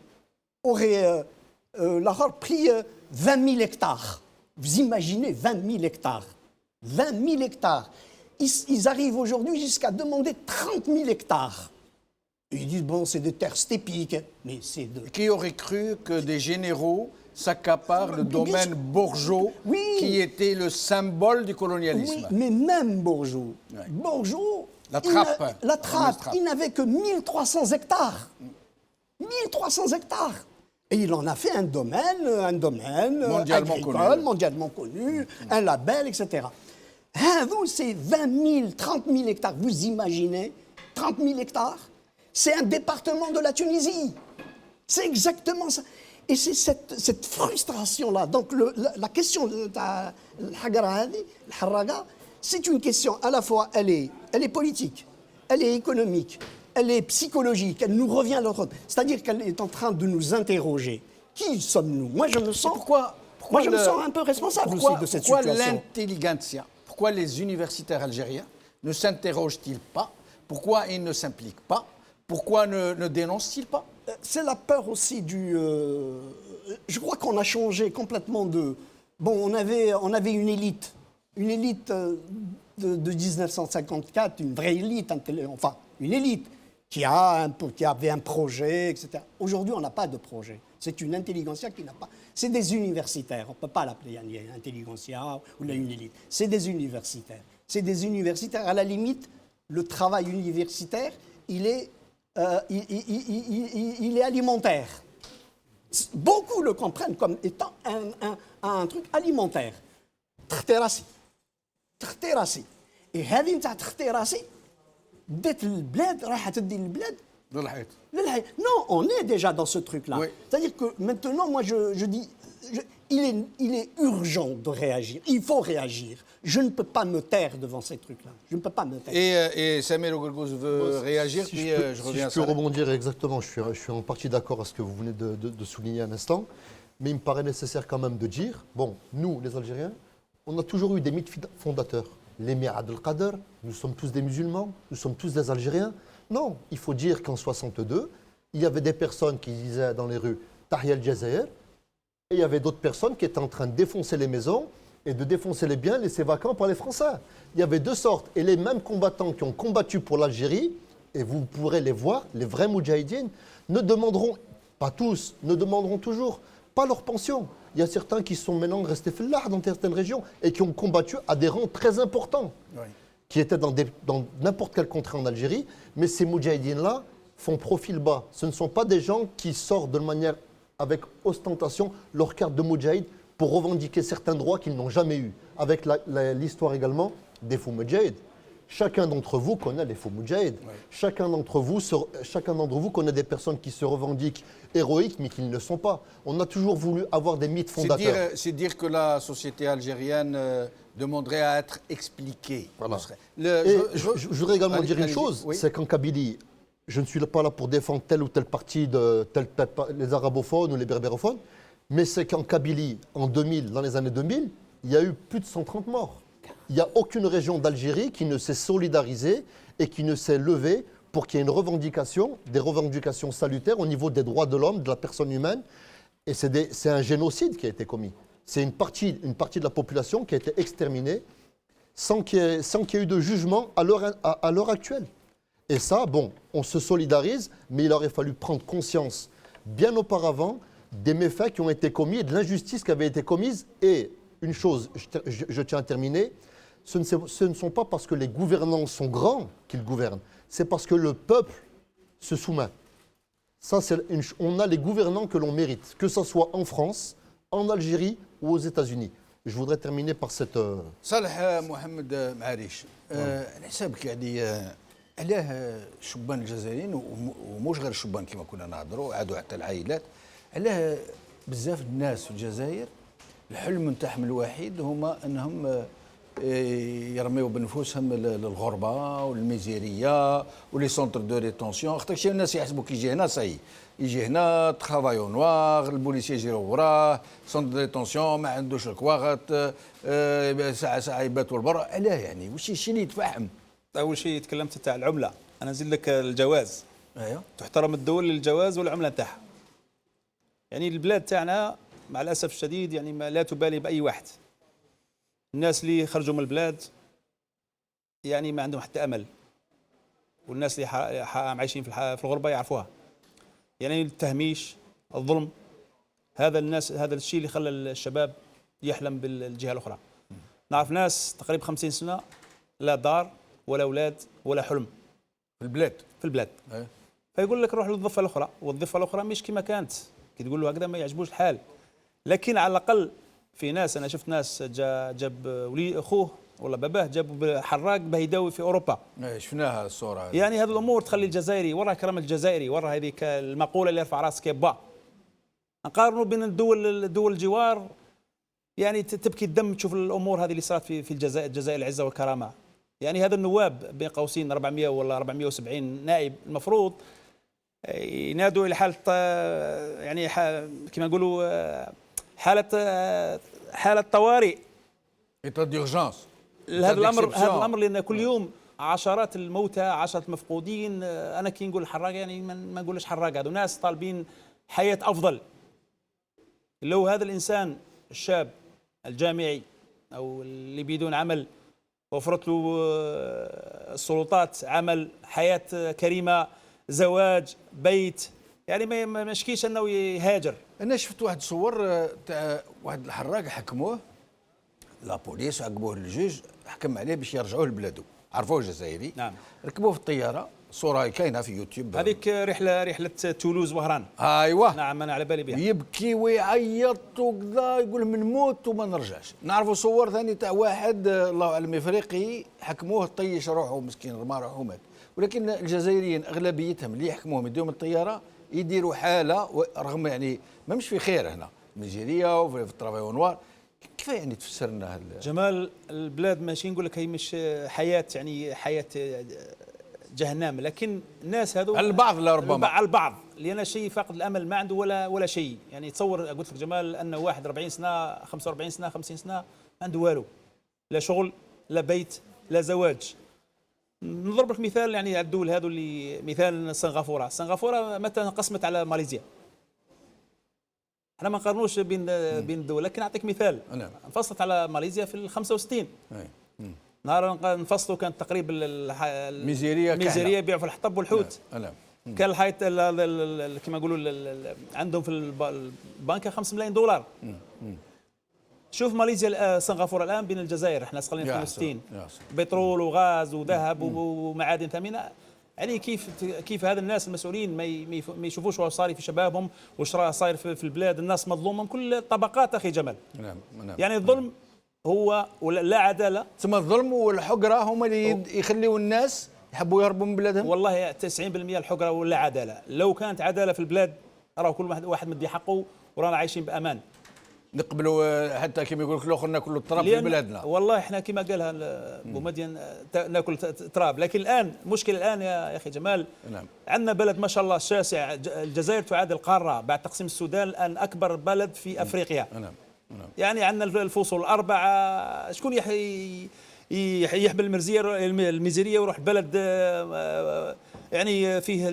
aurait pris 20 000 hectares? Vous imaginez 20 000 hectares. 20 000 hectares. Ils arrivent aujourd'hui jusqu'à demander 30 000 hectares. Et ils disent, bon, c'est des terres stépiques. Mais c'est Qui aurait cru que des généraux s'accaparent le domaine bourgeois, qui était le symbole du colonialisme? Oui, mais même Bourgeot. Ouais. Bourgeot, la trappe, il n'avait que 1300 hectares. 1300 hectares. Et il en a fait un domaine mondialement connu, un label, etc. C'est 20 000, 30 000 hectares. Vous imaginez 30 000 hectares? C'est un département de la Tunisie. C'est exactement ça. Et c'est cette frustration-là. Donc la question de l'Harraga, c'est une question à la fois, elle est politique, elle est économique, elle est psychologique, elle nous revient à l'autre. C'est-à-dire qu'elle est en train de nous interroger. Qui sommes-nous? Moi, je me sens un peu responsable aussi de cette situation. Pourquoi l'intelligentsia, pourquoi les universitaires algériens ne s'interrogent-ils pas? Pourquoi ils ne s'impliquent pas? Pourquoi ne dénoncent-ils pas? C'est la peur aussi je crois qu'on a changé complètement de... Bon, on avait une élite de 1954, une vraie élite, une élite qui avait un projet, etc. Aujourd'hui, on n'a pas de projet. C'est une intelligentsia qui n'a pas... C'est des universitaires. On ne peut pas l'appeler une intelligentsia ou une élite. C'est des universitaires. À la limite, le travail universitaire, il est alimentaire. Beaucoup le comprennent comme étant un truc alimentaire. تختي راسي. Et هذه نتاع تختي راسي بدات البلاد راح تدي البلاد للحيط. Non, on est déjà dans ce truc-là. Oui. C'est-à-dire que maintenant, moi, je dis, il est urgent de réagir. Il faut réagir. Je ne peux pas me taire devant ces trucs-là. Je ne peux pas me taire. Et Samuel Ogolgoz veut réagir, puis je reviens à ça. Je peux rebondir exactement. Je suis en partie d'accord à ce que vous venez de souligner un instant. Mais il me paraît nécessaire quand même de dire, bon, nous, les Algériens, on a toujours eu des mythes fondateurs. L'émir Abdelkader, nous sommes tous des musulmans, nous sommes tous des Algériens. Non, il faut dire qu'en 62, il y avait des personnes qui disaient dans les rues Tahia al-Jazair, et il y avait d'autres personnes qui étaient en train de défoncer les maisons et de défoncer les biens laissés vacants par les Français. Il y avait deux sortes. Et les mêmes combattants qui ont combattu pour l'Algérie, et vous pourrez les voir, les vrais moudjahidines, ne demanderont, pas tous, ne demanderont toujours pas leur pension. Il y a certains qui sont maintenant restés fellahs dans certaines régions et qui ont combattu à des rangs très importants, qui étaient dans n'importe quel contrée en Algérie. Mais ces moudjahidines-là font profil bas. Ce ne sont pas des gens qui sortent de manière avec ostentation leur carte de moudjahid pour revendiquer certains droits qu'ils n'ont jamais eus. Avec l'histoire également des faux moudjahid. Chacun d'entre vous connaît les faux moudjahid. Chacun d'entre vous connaît des personnes qui se revendiquent héroïques mais qui ne le sont pas. On a toujours voulu avoir des mythes fondateurs. C'est dire que la société algérienne demanderait à être expliquée. Voilà. Je voudrais également dire une chose, c'est qu'en Kabylie, je ne suis pas là pour défendre telle ou telle partie de les arabophones ou les berbérophones, mais c'est qu'en Kabylie, en 2000, dans les années 2000, il y a eu plus de 130 morts. Il n'y a aucune région d'Algérie qui ne s'est solidarisée et qui ne s'est levée pour qu'il y ait une revendication, des revendications salutaires au niveau des droits de l'homme, de la personne humaine. Et c'est un génocide qui a été commis. C'est une partie de la population qui a été exterminée sans qu'il y ait eu de jugement à l'heure actuelle. Et ça, bon, on se solidarise, mais il aurait fallu prendre conscience bien auparavant des méfaits qui ont été commis et de l'injustice qui avait été commise. Et une chose, je tiens à terminer, ce ne sont pas parce que les gouvernants sont grands qu'ils gouvernent, c'est parce que le peuple se soumet. Ça, on a les gouvernants que l'on mérite, que ce soit en France, en Algérie ou aux États-Unis. Je voudrais terminer par cette... صالح محمد معاريش على حسابك يعني علاه الشبان الجزائريين ومش غير الشبان كما كنا نهضروا عادوا حتى العائلات علاه بزاف الناس في الجزائر الحلم نتاعهم الوحيد هما انهم يرميوا بنفوسهم للغربه والميزيريه ولي سونتر دو ريتونسيون خاطر شي الناس يحسبوا كي يجي هنا صاي يجي هنا ترافايو نوار البوليسي يجروا وراه سونتر دو ريتونسيون ما عندوش الكواغط ساعه يباتوا البر علاه يعني وش الشيء اللي يتفهم. اول شيء تكلمت تاع العمله، انا نزيد لك الجواز. ايوه تحترم الدول للجواز والعمله نتاعها. يعني البلاد تاعنا مع الاسف الشديد يعني ما لا تبالي باي واحد. الناس اللي خرجوا من البلاد يعني ما عندهم حتى امل، والناس اللي عايشين في الغربه يعرفوها. يعني التهميش، الظلم، هذا الشيء اللي خلى الشباب يحلم بالجهه الاخرى. نعرف ناس تقريبا 50 سنه لا دار ولا اولاد ولا حلم في البلاد فيقول لك روح للضفه الاخرى، والضفه الاخرى مش كما كانت، كي تقول له هكذا ما يعجبوش الحال. لكن على الاقل في ناس، انا شفت ناس جاب ولي اخوه ولا باباه جابوا حراق باه يداوي في اوروبا. شفناها الصوره هذه. يعني هذه الامور تخلي الجزائري وراه كرم الجزائري، وراه هذيك المقوله اللي يرفع راسك با. نقارنوا بين الدول الجوار، يعني تبكي الدم تشوف الامور هذه اللي صارت في الجزائر العزه والكرامه. يعني هذا النواب بين قوسين 400 ولا 470 نائب المفروض ينادوا الى حاله يعني كما نقولوا حاله طوارئ. ايتا ديرجانس. هذا الامر لان كل يوم عشرات الموتى، عشرات المفقودين. انا كي نقول حراق يعني ما نقولش حراق، هذو ناس طالبين حياه افضل. لو هذا الانسان الشاب الجامعي او اللي بدون عمل وفرت له السلطات عمل، حياه كريمه، زواج، بيت، يعني ما مشكيش انه يهاجر. انا شفت واحد صور تاع واحد الحراق حكموه لا بوليس وعقبوه للجوج، حكم عليه باش يرجعوه لبلادو. عرفوه الجزائري. نعم. ركبوه في الطياره، صوره كاينه في يوتيوب. هذيك رحله تولوز وهران. ايوه. نعم انا على بالي بها. يبكي ويعيط وكذا، يقول من نموت وما نرجعش. نعرفوا صور ثاني تاع واحد الله اعلم افريقي حكموه طيش روحه مسكين رمى روحه ومات. ولكن الجزائريين اغلبيتهم اللي يحكموهم يديهم الطياره يديروا حاله، رغم يعني ما مش في خير هنا الميزيريه وفي الطرافاي نوار. كيف يعني تفسر لنا جمال البلاد؟ ماشي نقول لك هي مش حياه يعني حياه جهنم، لكن الناس هذو البعض لا ربما على البعض لان شيء فاقد الامل، ما عنده ولا شيء. يعني تصور قلت لك جمال ان واحد 40 سنه 45 سنه 50 سنه ما عنده والو، لا شغل لا بيت لا زواج. نضرب لك مثال يعني على الدول هذو اللي مثال سنغافوره. سنغافوره متى انقسمت على ماليزيا؟ احنا ما نقارنوش بين الدول، لكن اعطيك مثال. نعم. انفصلت على ماليزيا في ال 65. أي. نهار انفصلوا كانت تقريبا ميزيريا الميزيريا يبيعوا في الحطب والحوت. نعم. كان الحيط كما يقولوا عندهم في البنكه 5 ملايين دولار. شوف ماليزيا سنغافوره الان بين الجزائر، احنا صقلنا 62 بترول وغاز وذهب ومعادن ثمينه. يعني كيف هذا الناس المسؤولين ما يشوفوش واش صاير في شبابهم، واش راه صاير في البلاد، الناس مظلومه من كل الطبقات اخي جمال. نعم. يعني الظلم هو ولا لا عداله. ثم الظلم والحقره هما اللي يخليوا الناس يحبوا يهربوا من بلادهم. والله 90% الحقره ولا عداله. لو كانت عداله في البلاد راه كل واحد مدي حقه ورانا عايشين بامان. نقبلوا حتى كما يقول لك الاخر ناكلوا التراب في بلادنا. والله احنا كما قالها بومدين ناكل تراب. لكن الان المشكل الان يا اخي جمال، نعم. عندنا بلد ما شاء الله شاسع. الجزائر تعادل القاره بعد تقسيم السودان الان اكبر بلد في افريقيا. نعم. يعني عندنا الفصول الاربعه. شكون يحمل الميزيريه ويروح بلد يعني فيه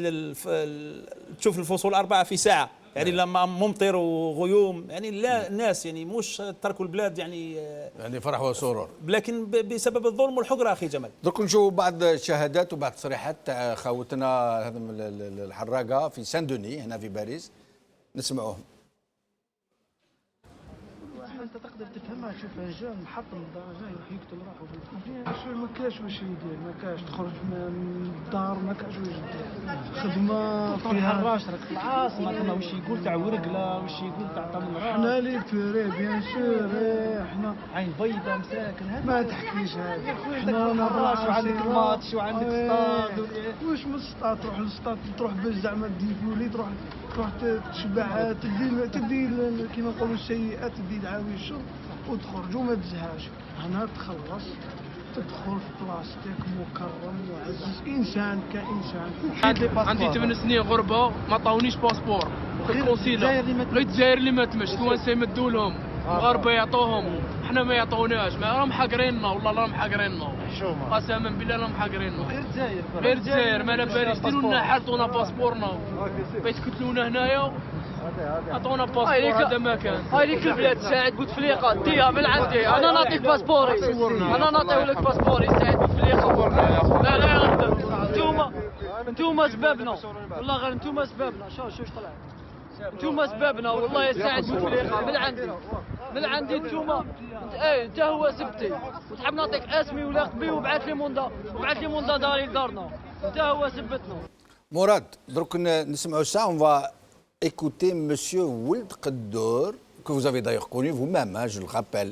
تشوف الفصول الاربعه في ساعه، يعني لما ممطر وغيوم. يعني لا الناس يعني مش تركوا البلاد يعني فرح وسرور، لكن بسبب الظلم والحقره اخي جمال. درك نشوفوا بعض الشهادات وبعض التصريحات تاع خاوتنا هذا الحراقه في سان دوني هنا في باريس، نسمعوهم. انت تقدر تفهمها، تشوفها جا محط من الدرجه يروح يقتل روحه في الخدمه. ما كاش واش يدير، ما كاش تخرج من الدار، ما كاش واش يدير. خدمه فيها حراش راك في العاصمه تما واش يقول تاع ورقله، واش يقول تاع تمر. حنا لي فوري بيان سور، حنا عين بيضاء مساكن. ما تحكيش هذا، حنا حراش وعندك الماتش وعندك السطاد. واش من السطاد تروح للسطاد، تروح باش زعما ديفولي، تروح تشبع، تدي كيما نقولوا السيئات، تدي العاوي الشر وتخرج وما تزهاش. هنا تخلص تدخل في بلاصتك مكرم معزز، انسان كانسان. عندي 8 سنين غربه، ما عطاونيش باسبور في القنصله. الجزائر اللي ما تمش، توانسه يمدوا لهم، المغاربه يعطوهم، احنا ما يعطوناش. ما راهم حاقريننا، والله راهم حاقريننا، قسما بالله راهم حاقريننا. غير الجزائر ما على باليش. ديروا لنا حالتونا باسبورنا، بيتقتلونا هنايا. عطونا باسبور هذا ما كان. هاي ليك البلاد سعد بوتفليقه ديها من عندي. انا نعطيك باسبوري، انا نعطيه لك باسبوري سعد بوتفليقه. لا لا يا انتوما سبابنا، والله غير انتوما سبابنا. شوف طلع انتوما سبابنا والله يا سعد بوتفليقه من عندي انتوما. انت هو سبتي وتحب نعطيك اسمي ولا قبي وبعث لي موندا داري لدارنا. انت هو سبتنا. مراد درك نسمعوا الساعه. On va écouter Monsieur Wild Qaddour, que vous avez d'ailleurs connu vous-même, hein, je le rappelle.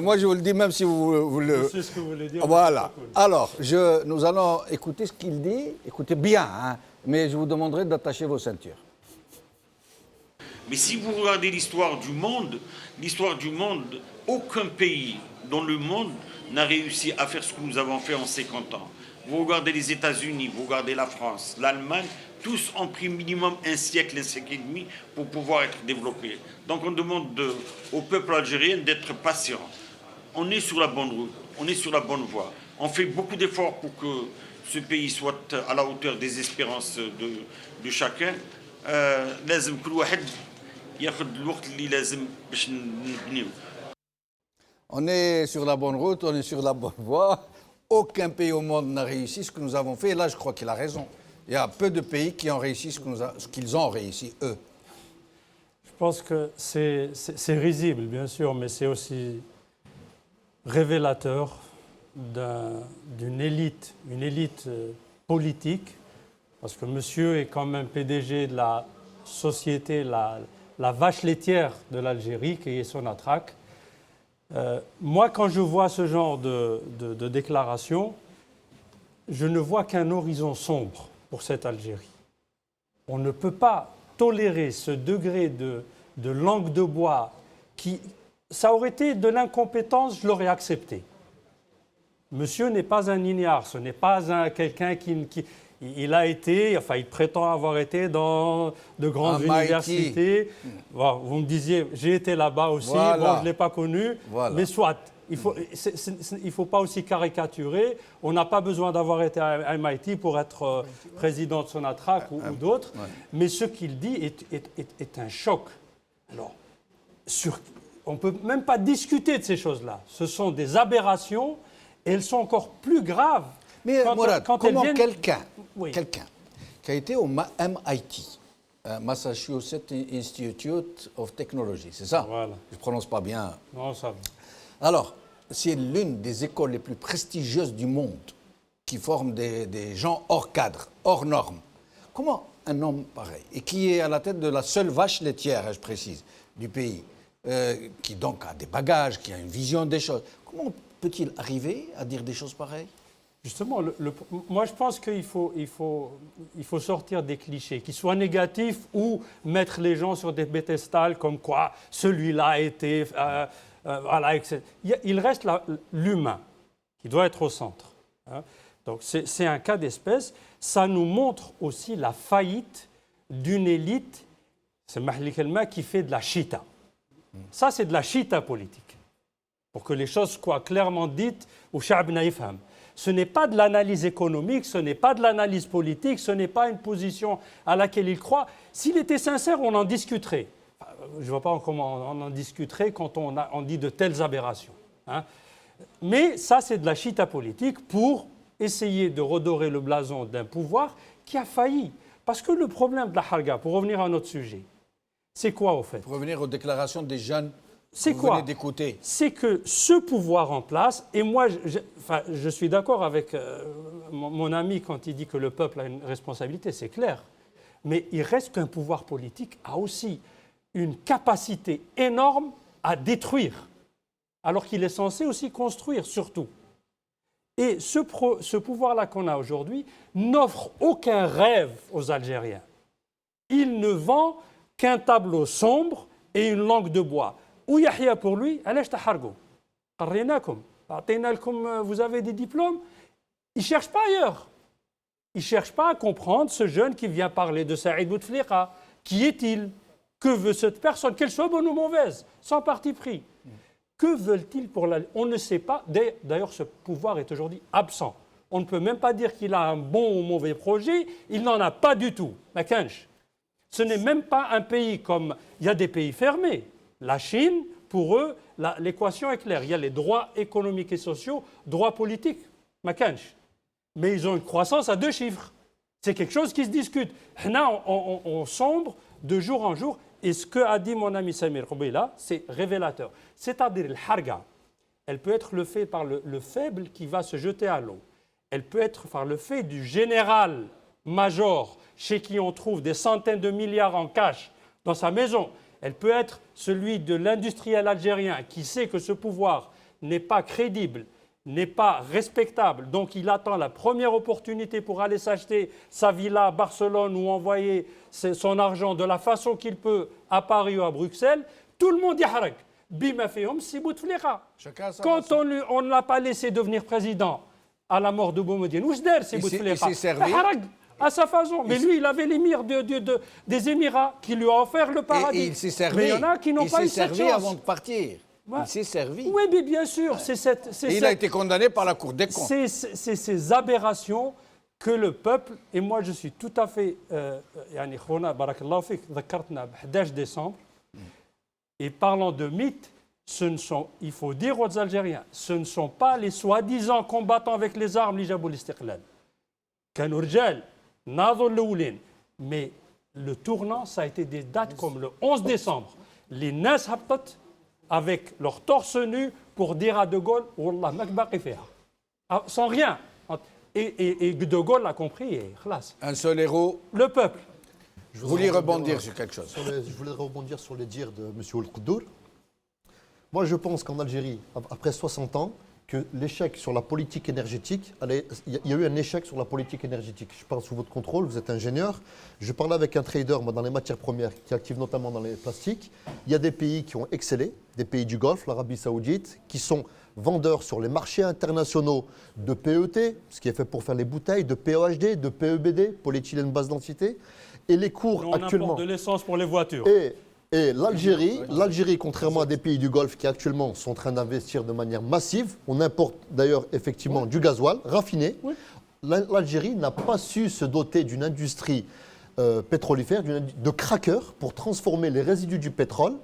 Moi, je vous le dis, même si vous le... C'est ce que vous voulez dire. Voilà. Alors, nous allons écouter ce qu'il dit. Écoutez bien, hein, mais je vous demanderai d'attacher vos ceintures. Mais si vous regardez l'histoire du monde, aucun pays dans le monde n'a réussi à faire ce que nous avons fait en 50 ans. Vous regardez les États-Unis, vous regardez la France, l'Allemagne, tous ont pris minimum un siècle et demi pour pouvoir être développés. Donc on demande au peuple algérien d'être patient. On est sur la bonne route, on est sur la bonne voie. On fait beaucoup d'efforts pour que ce pays soit à la hauteur des espérances de chacun. لازم كل واحد ياخذ الوقت اللي لازم باش نبنيو. On est sur la bonne route, on est sur la bonne voie. Aucun pays au monde n'a réussi ce que nous avons fait. Et là, je crois qu'il a raison. Il y a peu de pays qui ont réussi ce qu'ils ont réussi, eux. Je pense que c'est risible, bien sûr, mais c'est aussi révélateur d'une élite politique, parce que monsieur est quand même PDG de la société, la vache laitière de l'Algérie, qui est Sonatrach. Moi, quand je vois ce genre de déclaration, je ne vois qu'un horizon sombre pour cette Algérie. On ne peut pas tolérer ce degré de langue de bois qui... Ça aurait été de l'incompétence, je l'aurais accepté. Monsieur n'est pas un ignare, ce n'est pas quelqu'un qui... Il a été, enfin, il prétend avoir été dans de grandes universités. Bon, vous me disiez, j'ai été là-bas aussi. Bon, je ne l'ai pas connu, mais soit. Il ne faut pas aussi caricaturer. On n'a pas besoin d'avoir été à MIT pour être président de Sonatrach ou d'autres. Mais ce qu'il dit est un choc. Alors, on ne peut même pas discuter de ces choses-là. Ce sont des aberrations et elles sont encore plus graves. Mais Mourad, comment quelqu'un qui a été au MIT, Massachusetts Institute of Technology, c'est ça? Voilà. Je ne prononce pas bien. Non, ça va. Alors, c'est l'une des écoles les plus prestigieuses du monde qui forme des gens hors cadre, hors normes. Comment un homme pareil, et qui est à la tête de la seule vache laitière, je précise, du pays, qui donc a des bagages, qui a une vision des choses, comment peut-il arriver à dire des choses pareilles? Justement, moi je pense qu'il faut sortir des clichés, qu'ils soient négatifs ou mettre les gens sur des pédestals comme quoi celui-là a été... voilà, etc. Il reste l'humain qui doit être au centre. Hein. Donc c'est un cas d'espèce. Ça nous montre aussi la faillite d'une élite, c'est Mahli Kelma, qui fait de la chita. Ça, c'est de la chita politique. Pour que les choses soient clairement dites au Sha'bna yifham. Ce n'est pas de l'analyse économique, ce n'est pas de l'analyse politique, ce n'est pas une position à laquelle il croit. S'il était sincère, on en discuterait. Je ne vois pas comment on en discuterait quand on dit de telles aberrations. Hein. Mais ça, c'est de la chita politique pour essayer de redorer le blason d'un pouvoir qui a failli. Parce que le problème de la Harga, pour revenir à notre sujet, c'est quoi au fait? Pour revenir aux déclarations des jeunes, c'est vous quoi? venez d'écouter. C'est que ce pouvoir en place, et moi je suis d'accord avec mon ami quand il dit que le peuple a une responsabilité, c'est clair. Mais il reste qu'un pouvoir politique a aussi une capacité énorme à détruire, alors qu'il est censé aussi construire, surtout. Et ce pouvoir-là qu'on a aujourd'hui n'offre aucun rêve aux Algériens. Il ne vend qu'un tableau sombre et une langue de bois. Ou Yahya pour lui, vous avez des diplômes, il ne cherche pas ailleurs. Il ne cherche pas à comprendre ce jeune qui vient parler de Saïd Bouteflika. Qui est-il? Que veut cette personne? Qu'elle soit bonne ou mauvaise, sans parti pris. Que veulent-ils pour la... On ne sait pas. D'ailleurs, ce pouvoir est aujourd'hui absent. On ne peut même pas dire qu'il a un bon ou mauvais projet. Il n'en a pas du tout. Ce n'est même pas un pays comme... Il y a des pays fermés. La Chine, pour eux, l'équation est claire. Il y a les droits économiques et sociaux, droits politiques. Mais ils ont une croissance à 2 chiffres. C'est quelque chose qui se discute. Là, on sombre de jour en jour. Et ce qu'a dit mon ami Samir Koubeila, c'est révélateur. C'est-à-dire, le harga, elle peut être le fait par le faible qui va se jeter à l'eau. Elle peut être par le fait du général major chez qui on trouve des centaines de milliards en cash dans sa maison. Elle peut être celui de l'industriel algérien qui sait que ce pouvoir n'est pas crédible, n'est pas respectable. Donc il attend la première opportunité pour aller s'acheter sa villa à Barcelone ou envoyer son argent de la façon qu'il peut à Paris ou à Bruxelles. Tout le monde y harag. Bima fihom si Bouteflika. Quand on ne l'a pas laissé devenir président à la mort de Boumediene, c'est Bouteflika. Il s'est servi. À sa façon. Mais lui, il avait l'émir des Émirats qui lui a offert le paradis. Et il s'est servi. Mais il y en a qui n'ont pas eu cette chance. Il s'est servi avant de partir. Ouais. Il s'est servi. Oui, mais bien sûr. Il a été condamné par la Cour des comptes. C'est ces aberrations que le peuple, et moi je suis tout à fait, barakallahu fik, 11 décembre, et parlant de mythes, il faut dire aux Algériens, ce ne sont pas les soi-disant combattants avec les armes, li jabou l'istiqlal. Kanu rjal, nadou l'oulin. Mais le tournant, ça a été des dates comme le 11 décembre. Les nas habtat avec leur torse nu pour dire à De Gaulle, Wallah, mak baqi fiha. Sans rien. Et De Gaulle l'a compris et khlas. Un seul héros. Le peuple. Je voulais rebondir sur quelque chose. Je voulais rebondir sur les dires de M. Ould Quddour. Moi, je pense qu'en Algérie, après 60 ans, que l'échec sur la politique énergétique, il y a eu un échec sur la politique énergétique. Je parle sous votre contrôle, vous êtes ingénieur. Je parlais avec un trader moi, dans les matières premières qui est actif notamment dans les plastiques. Il y a des pays qui ont excellé, des pays du Golfe, l'Arabie Saoudite, qui sont vendeurs sur les marchés internationaux de PET, ce qui est fait pour faire les bouteilles, de POHD, de PEBD, polyéthylène basse densité. Et les cours on actuellement... importe de l'essence pour les voitures. Et l'Algérie, contrairement à des pays du Golfe qui actuellement sont en train d'investir de manière massive, on importe d'ailleurs effectivement du gasoil raffiné, l'Algérie n'a pas su se doter d'une industrie pétrolifère, de crackers pour transformer les résidus du pétrole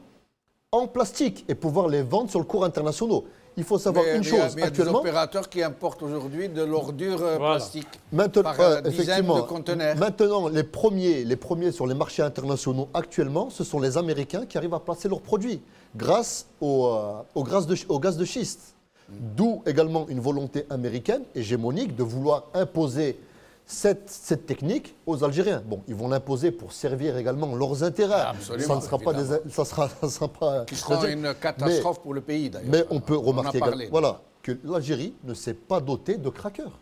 en plastique et pouvoir les vendre sur le cours international. Il faut savoir une chose, il y a actuellement... des opérateurs qui importent aujourd'hui de l'ordure plastique maintenant, par dizaines de conteneurs. Maintenant, les premiers sur les marchés internationaux actuellement, ce sont les Américains qui arrivent à placer leurs produits grâce au gaz de schiste. D'où également une volonté américaine, hégémonique, de vouloir imposer cette technique aux Algériens. Bon, ils vont l'imposer pour servir également leurs intérêts. Absolument, ça ne sera pas qui sera une catastrophe pour le pays d'ailleurs. Mais on peut remarquer également, que l'Algérie ne s'est pas dotée de crackers.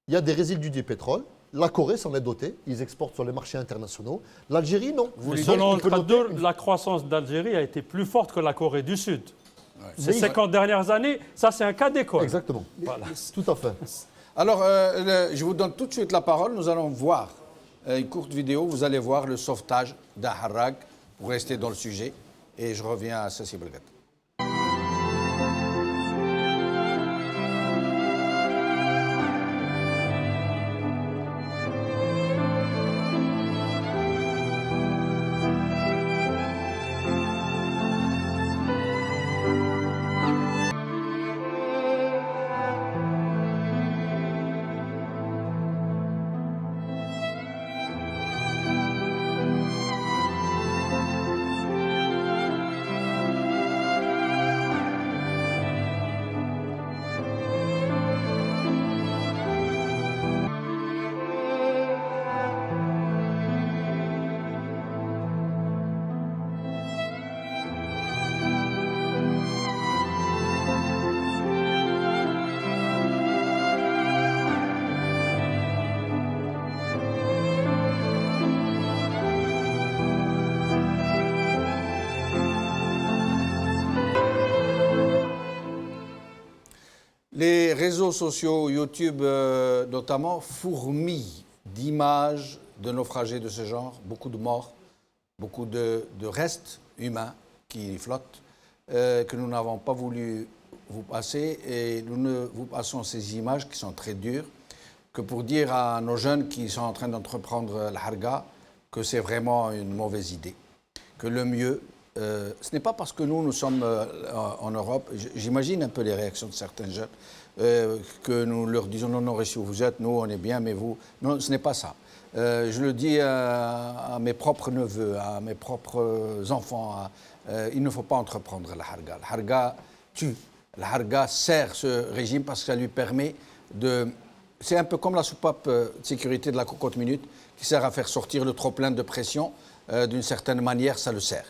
Il y a des résidus du pétrole. La Corée s'en est dotée. Ils exportent sur les marchés internationaux. L'Algérie, non. Selon le traducteur, la croissance d'Algérie a été plus forte que la Corée du Sud. Ces 50 dernières années, ça c'est un cas d'école. Exactement. Voilà. Tout à fait. Alors, je vous donne tout de suite la parole. Nous allons voir une courte vidéo. Vous allez voir le sauvetage d'Harrag pour rester dans le sujet. Et je reviens à Sassi Belgat. Les réseaux sociaux, YouTube notamment, fourmillent d'images de naufragés de ce genre, beaucoup de morts, beaucoup de restes humains qui flottent, que nous n'avons pas voulu vous passer. Et nous ne vous passons ces images qui sont très dures que pour dire à nos jeunes qui sont en train d'entreprendre l'Harga que c'est vraiment une mauvaise idée, que le mieux... ce n'est pas parce que nous sommes en Europe, j'imagine un peu les réactions de certains jeunes, que nous leur disons non, restez où vous êtes, nous on est bien, mais vous... Non, ce n'est pas ça. Je le dis à mes propres neveux, à mes propres enfants, il ne faut pas entreprendre la Harga. La Harga tue. La Harga sert ce régime parce que ça lui permet de... C'est un peu comme la soupape de sécurité de la cocotte minute qui sert à faire sortir le trop-plein de pression. D'une certaine manière, ça le sert.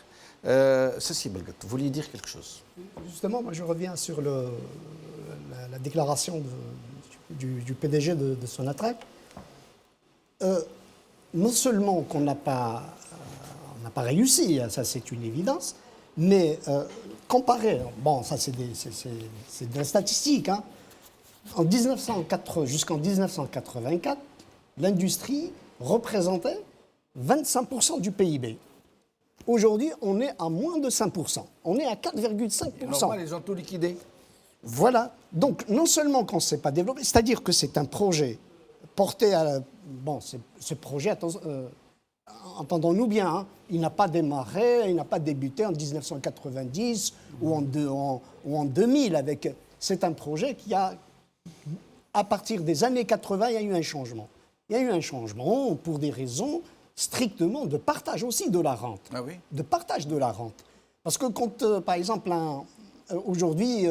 Sassi Belgat, vous vouliez dire quelque chose? Justement, moi je reviens sur la déclaration du PDG de Sonatrach. Non seulement qu'on n'a pas réussi, ça c'est une évidence, mais comparé, bon ça c'est de la statistique, hein, jusqu'en 1984, l'industrie représentait 25% du PIB. Aujourd'hui, on est à moins de 5%. On est à 4,5%. Normal, ils ont tout liquidé. Voilà. Donc, non seulement qu'on ne s'est pas développé, c'est-à-dire que c'est un projet porté à... Bon, ce projet, entendons-nous bien, hein, il n'a pas démarré, il n'a pas débuté en 1990 ou en 2000. C'est un projet qui a... À partir des années 80, il y a eu un changement. Il y a eu un changement pour des raisons... strictement de partage aussi de la rente. Ah oui. De partage de la rente. Parce que quand, par exemple, aujourd'hui,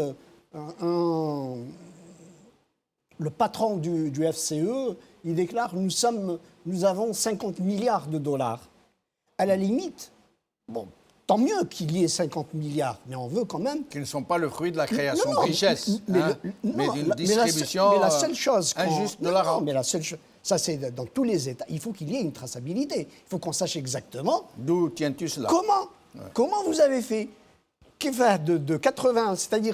le patron du FCE, il déclare nous avons 50 milliards de dollars. À la limite, bon, tant mieux qu'il y ait 50 milliards, mais on veut quand même... Qui ne sont pas le fruit de la création de richesse, mais d'une distribution mais la seule chose injuste de la rente. Mais la seule chose, ça c'est dans tous les États, il faut qu'il y ait une traçabilité. Il faut qu'on sache exactement... D'où tiens-tu cela? Comment vous avez fait de 80, c'est-à-dire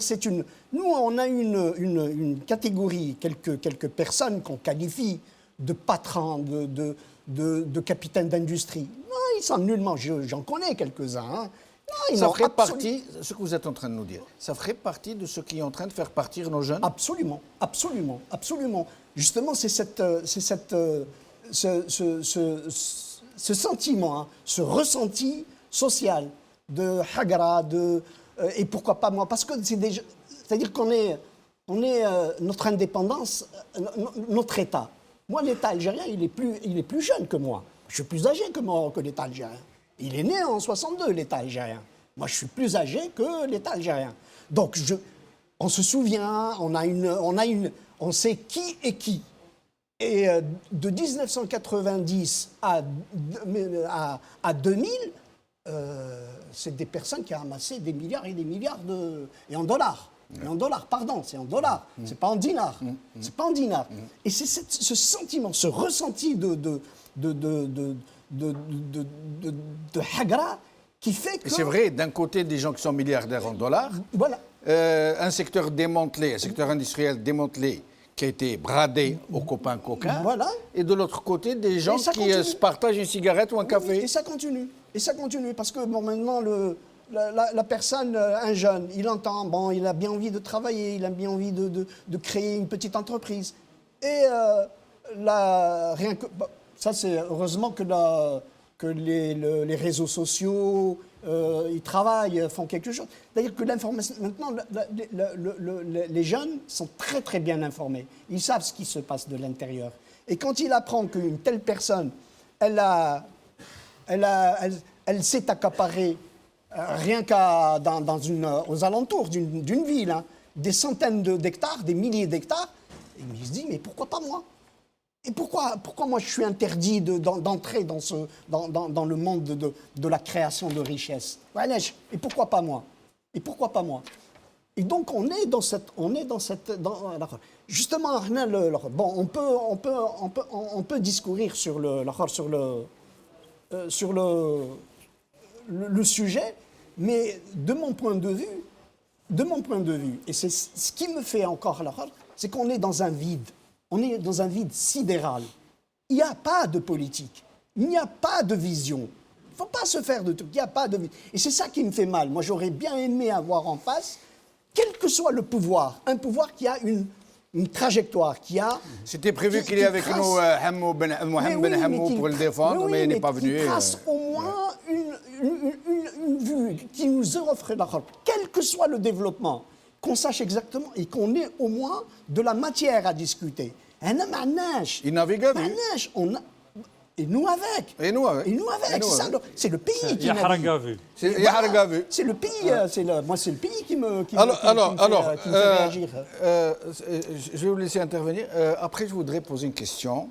nous on a une catégorie, quelques personnes qu'on qualifie de patrons, de capitaines d'industrie. Non, ils sont nullement, j'en connais quelques-uns. Hein. Non, ça ferait partie, ce que vous êtes en train de nous dire, ça ferait partie de ce qui est en train de faire partir nos jeunes? Absolument, absolument, absolument. Justement, c'est ce sentiment, hein, ce ressenti social de Hagra, et pourquoi pas moi, parce que c'est-à-dire qu'on est notre indépendance, notre État. Moi, l'État algérien, il est plus jeune que moi. Je suis plus âgé que l'État algérien. Il est né en 62, l'État algérien. Moi, je suis plus âgé que l'État algérien. Donc, on se souvient, on sait qui est qui. Et de 1990 à 2000, c'est des personnes qui ont amassé des milliards et des milliards et en dollars. Et en dollars, pardon, c'est en dollars, c'est pas en dinars. C'est pas en dinars. Et c'est ce sentiment, ce ressenti de Hagra qui fait que... Et c'est vrai, d'un côté, des gens qui sont milliardaires en dollars, voilà. Un secteur démantelé, un secteur industriel démantelé, qui a été bradé aux copains coquins, voilà. Et de l'autre côté, des gens qui se partagent une cigarette ou un café. Oui, et ça continue. Et ça continue, parce que bon, maintenant, la personne, un jeune, il entend, bon, il a bien envie de travailler, il a bien envie de créer une petite entreprise. Et rien que... Bon, ça, c'est heureusement que les réseaux sociaux, ils travaillent, font quelque chose. C'est-à-dire que l'information... Maintenant, les jeunes sont très, très bien informés. Ils savent ce qui se passe de l'intérieur. Et quand il apprend qu'une telle personne, elle s'est accaparée rien aux alentours d'une ville, hein, des centaines d'hectares, des milliers d'hectares, il se dit, mais pourquoi pas moi? Et pourquoi moi je suis interdit d'entrer dans le monde de la création de richesses? Et pourquoi pas moi? Et pourquoi pas moi? Et donc on est dans cette justement, bon, on peut discourir sur le sujet, mais de mon point de vue, et c'est ce qui me fait encore c'est qu'on est dans un vide. On est dans un vide sidéral. Il n'y a pas de politique. Il n'y a pas de vision. Il ne faut pas se faire de trucs. Il n'y a pas de... Et c'est ça qui me fait mal. Moi, j'aurais bien aimé avoir en face, quel que soit le pouvoir, un pouvoir qui a une trajectoire, qui a... C'était prévu qu'il y ait avec nous Mohamed Ben Hammou pour le défendre, mais il n'est pas venu. Qui trace au moins une vue, qui nous offre, quel que soit le développement, qu'on sache exactement et qu'on ait au moins de la matière à discuter. Il navigue avec. Et nous avec. C'est le pays qui navigue. C'est le pays, moi c'est le pays qui me fait réagir. Je vais vous laisser intervenir. Après, je voudrais poser une question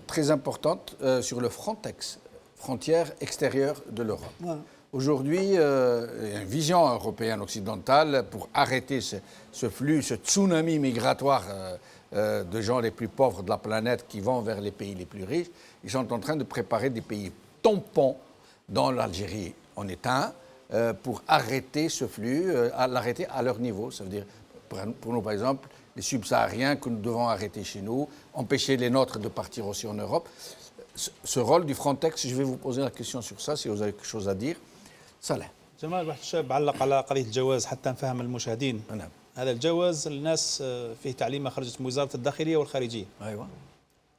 très importante sur le Frontex, frontière extérieure de l'Europe. Ouais. Aujourd'hui, il y a une vision européenne occidentale pour arrêter ce flux, ce tsunami migratoire de gens les plus pauvres de la planète qui vont vers les pays les plus riches. Ils sont en train de préparer des pays tampons, dont l'Algérie en est un, pour arrêter ce flux, l'arrêter à leur niveau. Ça veut dire, pour nous par exemple, les subsahariens que nous devons arrêter chez nous, empêcher les nôtres de partir aussi en Europe. Ce rôle du Frontex, je vais vous poser la question sur ça, si vous avez quelque chose à dire. صالح جمال واحد الشاب علق على قضيه الجواز حتى نفهم المشاهدين. نعم. هذا الجواز الناس فيه تعليمه خرجت من وزاره الداخليه والخارجيه. ايوه.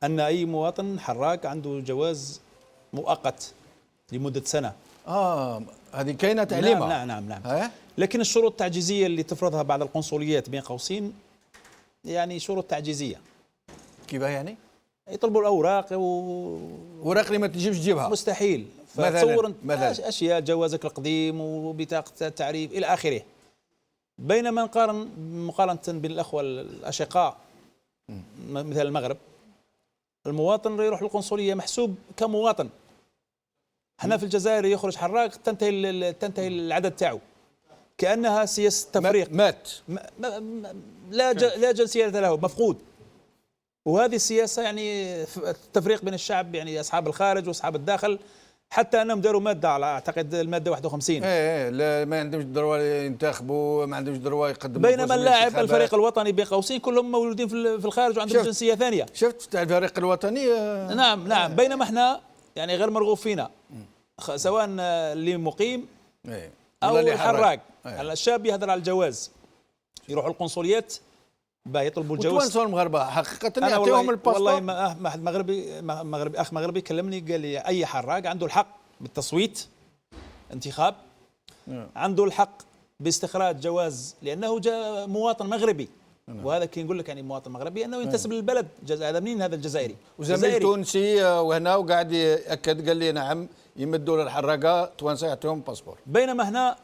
ان اي مواطن حراك عنده جواز مؤقت لمده سنه. هذه كاينه تعليمه. نعم. لكن الشروط التعجيزيه اللي تفرضها بعض القنصليات بين قوسين يعني شروط تعجيزيه. كيف يعني؟ يطلبوا الاوراق اوراق اللي ما تجيبش تجيبها. مستحيل. فتصور اشياء جوازك القديم وبطاقه التعريف الى اخره. بينما مقارنه بين الاخوه الاشقاء مثل المغرب، المواطن يروح للقنصليه محسوب كمواطن، احنا في الجزائر يخرج حراق تنتهي العدد تاعو، كانها سياسه تفريق. مات. لا جنسيه له، مفقود. وهذه السياسه يعني التفريق بين الشعب، يعني اصحاب الخارج واصحاب الداخل، حتى انهم داروا ماده على اعتقد الماده 51. لا ما عندهمش دروا ينتخبوا، ما عندهمش دروا يقدموا. بينما اللاعب الفريق الوطني بين قوسين كلهم مولودين في الخارج وعندهم جنسيه ثانيه. شفت الفريق الوطني. نعم. بينما احنا يعني غير مرغوب فينا، سواء اللي مقيم او الحراق. الشاب يهدر على الجواز، يروحوا القنصليات باه يطلبوا الجواز. والتوانسه المغاربه حقيقه يعطيهم الباسبور. والله اخ مغربي كلمني قال لي اي حراق عنده الحق بالتصويت انتخاب، عنده الحق باستخراج جواز لانه جاء مواطن مغربي. وهذا كي نقول لك يعني مواطن مغربي انه ينتسب للبلد. هذا منين؟ هذا الجزائري. وزميل تونسي وهنا وقاعد ياكد قال لي نعم يمدوا للحراقه توانسه يعطيهم باسبور. بينما هنا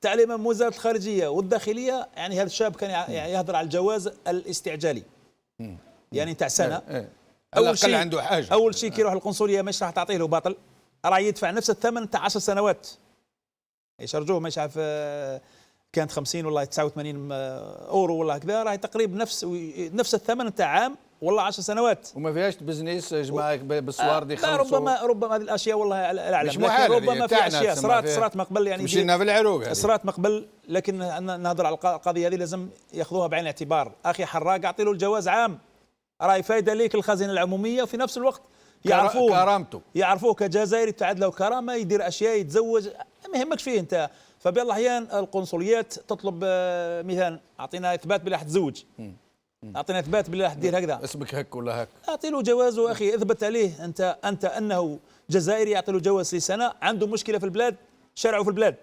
تعليما من وزاره الخارجيه والداخليه، يعني هذا الشاب كان يهدر على الجواز الاستعجالي، يعني تاع سنه. اول شيء كي يروح القنصليه مش راح تعطيه له باطل، راح يدفع نفس الثمن تاع 10 سنوات. يشرجوه مش عارف كانت 50 والله 89 اورو والله هكذا، راح تقريبا نفس الثمن تاع عام والله 10 سنوات. وما فيهاش بزنس جماعه بالصوار دي لا ربما هذه الاشياء والله لا اعلم، لكن ربما في اشياء صارت من قبل، يعني مشينا في العروق صارت من قبل. لكن نهضر على القضيه هذه لازم ياخذوها بعين الاعتبار. اخي حراق اعطي له الجواز عام، راهي فايده ليك الخزينه العموميه، وفي نفس الوقت يعرفوه كجزائري تعد له كرامه، يدير اشياء، يتزوج، ما يهمكش فيه انت. فبعض الاحيان القنصليات تطلب مثال، اعطينا اثبات بلا تزوج، اعطينا اثبات بلا دير هكذا، اسمك هك ولا هك، اعطي له جوازه اخي، اثبت عليه انت انه جزائري، يعطي له جواز لسنه، عنده مشكله في البلاد، شرعه في البلاد.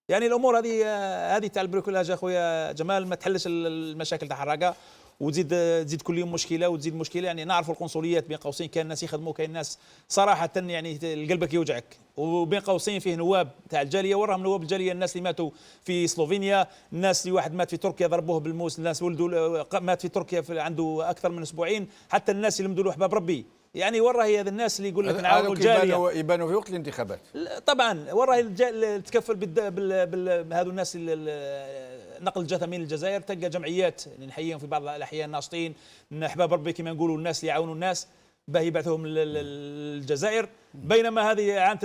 يعني الامور هذه تاع البريكولاج اخويا جمال ما تحلش المشاكل تاع حراقه، وتزيد كل يوم مشكله وتزيد مشكله. يعني نعرفوا القنصليات بين قوسين كاين ناس يخدموا، كاين ناس صراحه يعني قلبك يوجعك. وبين قوسين فيه نواب تاع الجاليه، وراهم نواب الجاليه، الناس اللي ماتوا في سلوفينيا، الناس اللي واحد مات في تركيا ضربوه بالموس، الناس ولدوا مات في تركيا عنده اكثر من اسبوعين، حتى الناس اللي مدوا احباب ربي. يعني وراه هذا الناس اللي يقول لك نعاونوا الجاليه يبانوا في وقت الانتخابات. طبعا وراه تكفل هذو الناس نقل الجثامين للجزائر، تلقى جمعيات نحييهم في بعض الاحيان ناشطين احباب ربي كما نقولوا، الناس اللي يعاونوا الناس باه يبعثوهم للجزائر. بينما هذه اعانه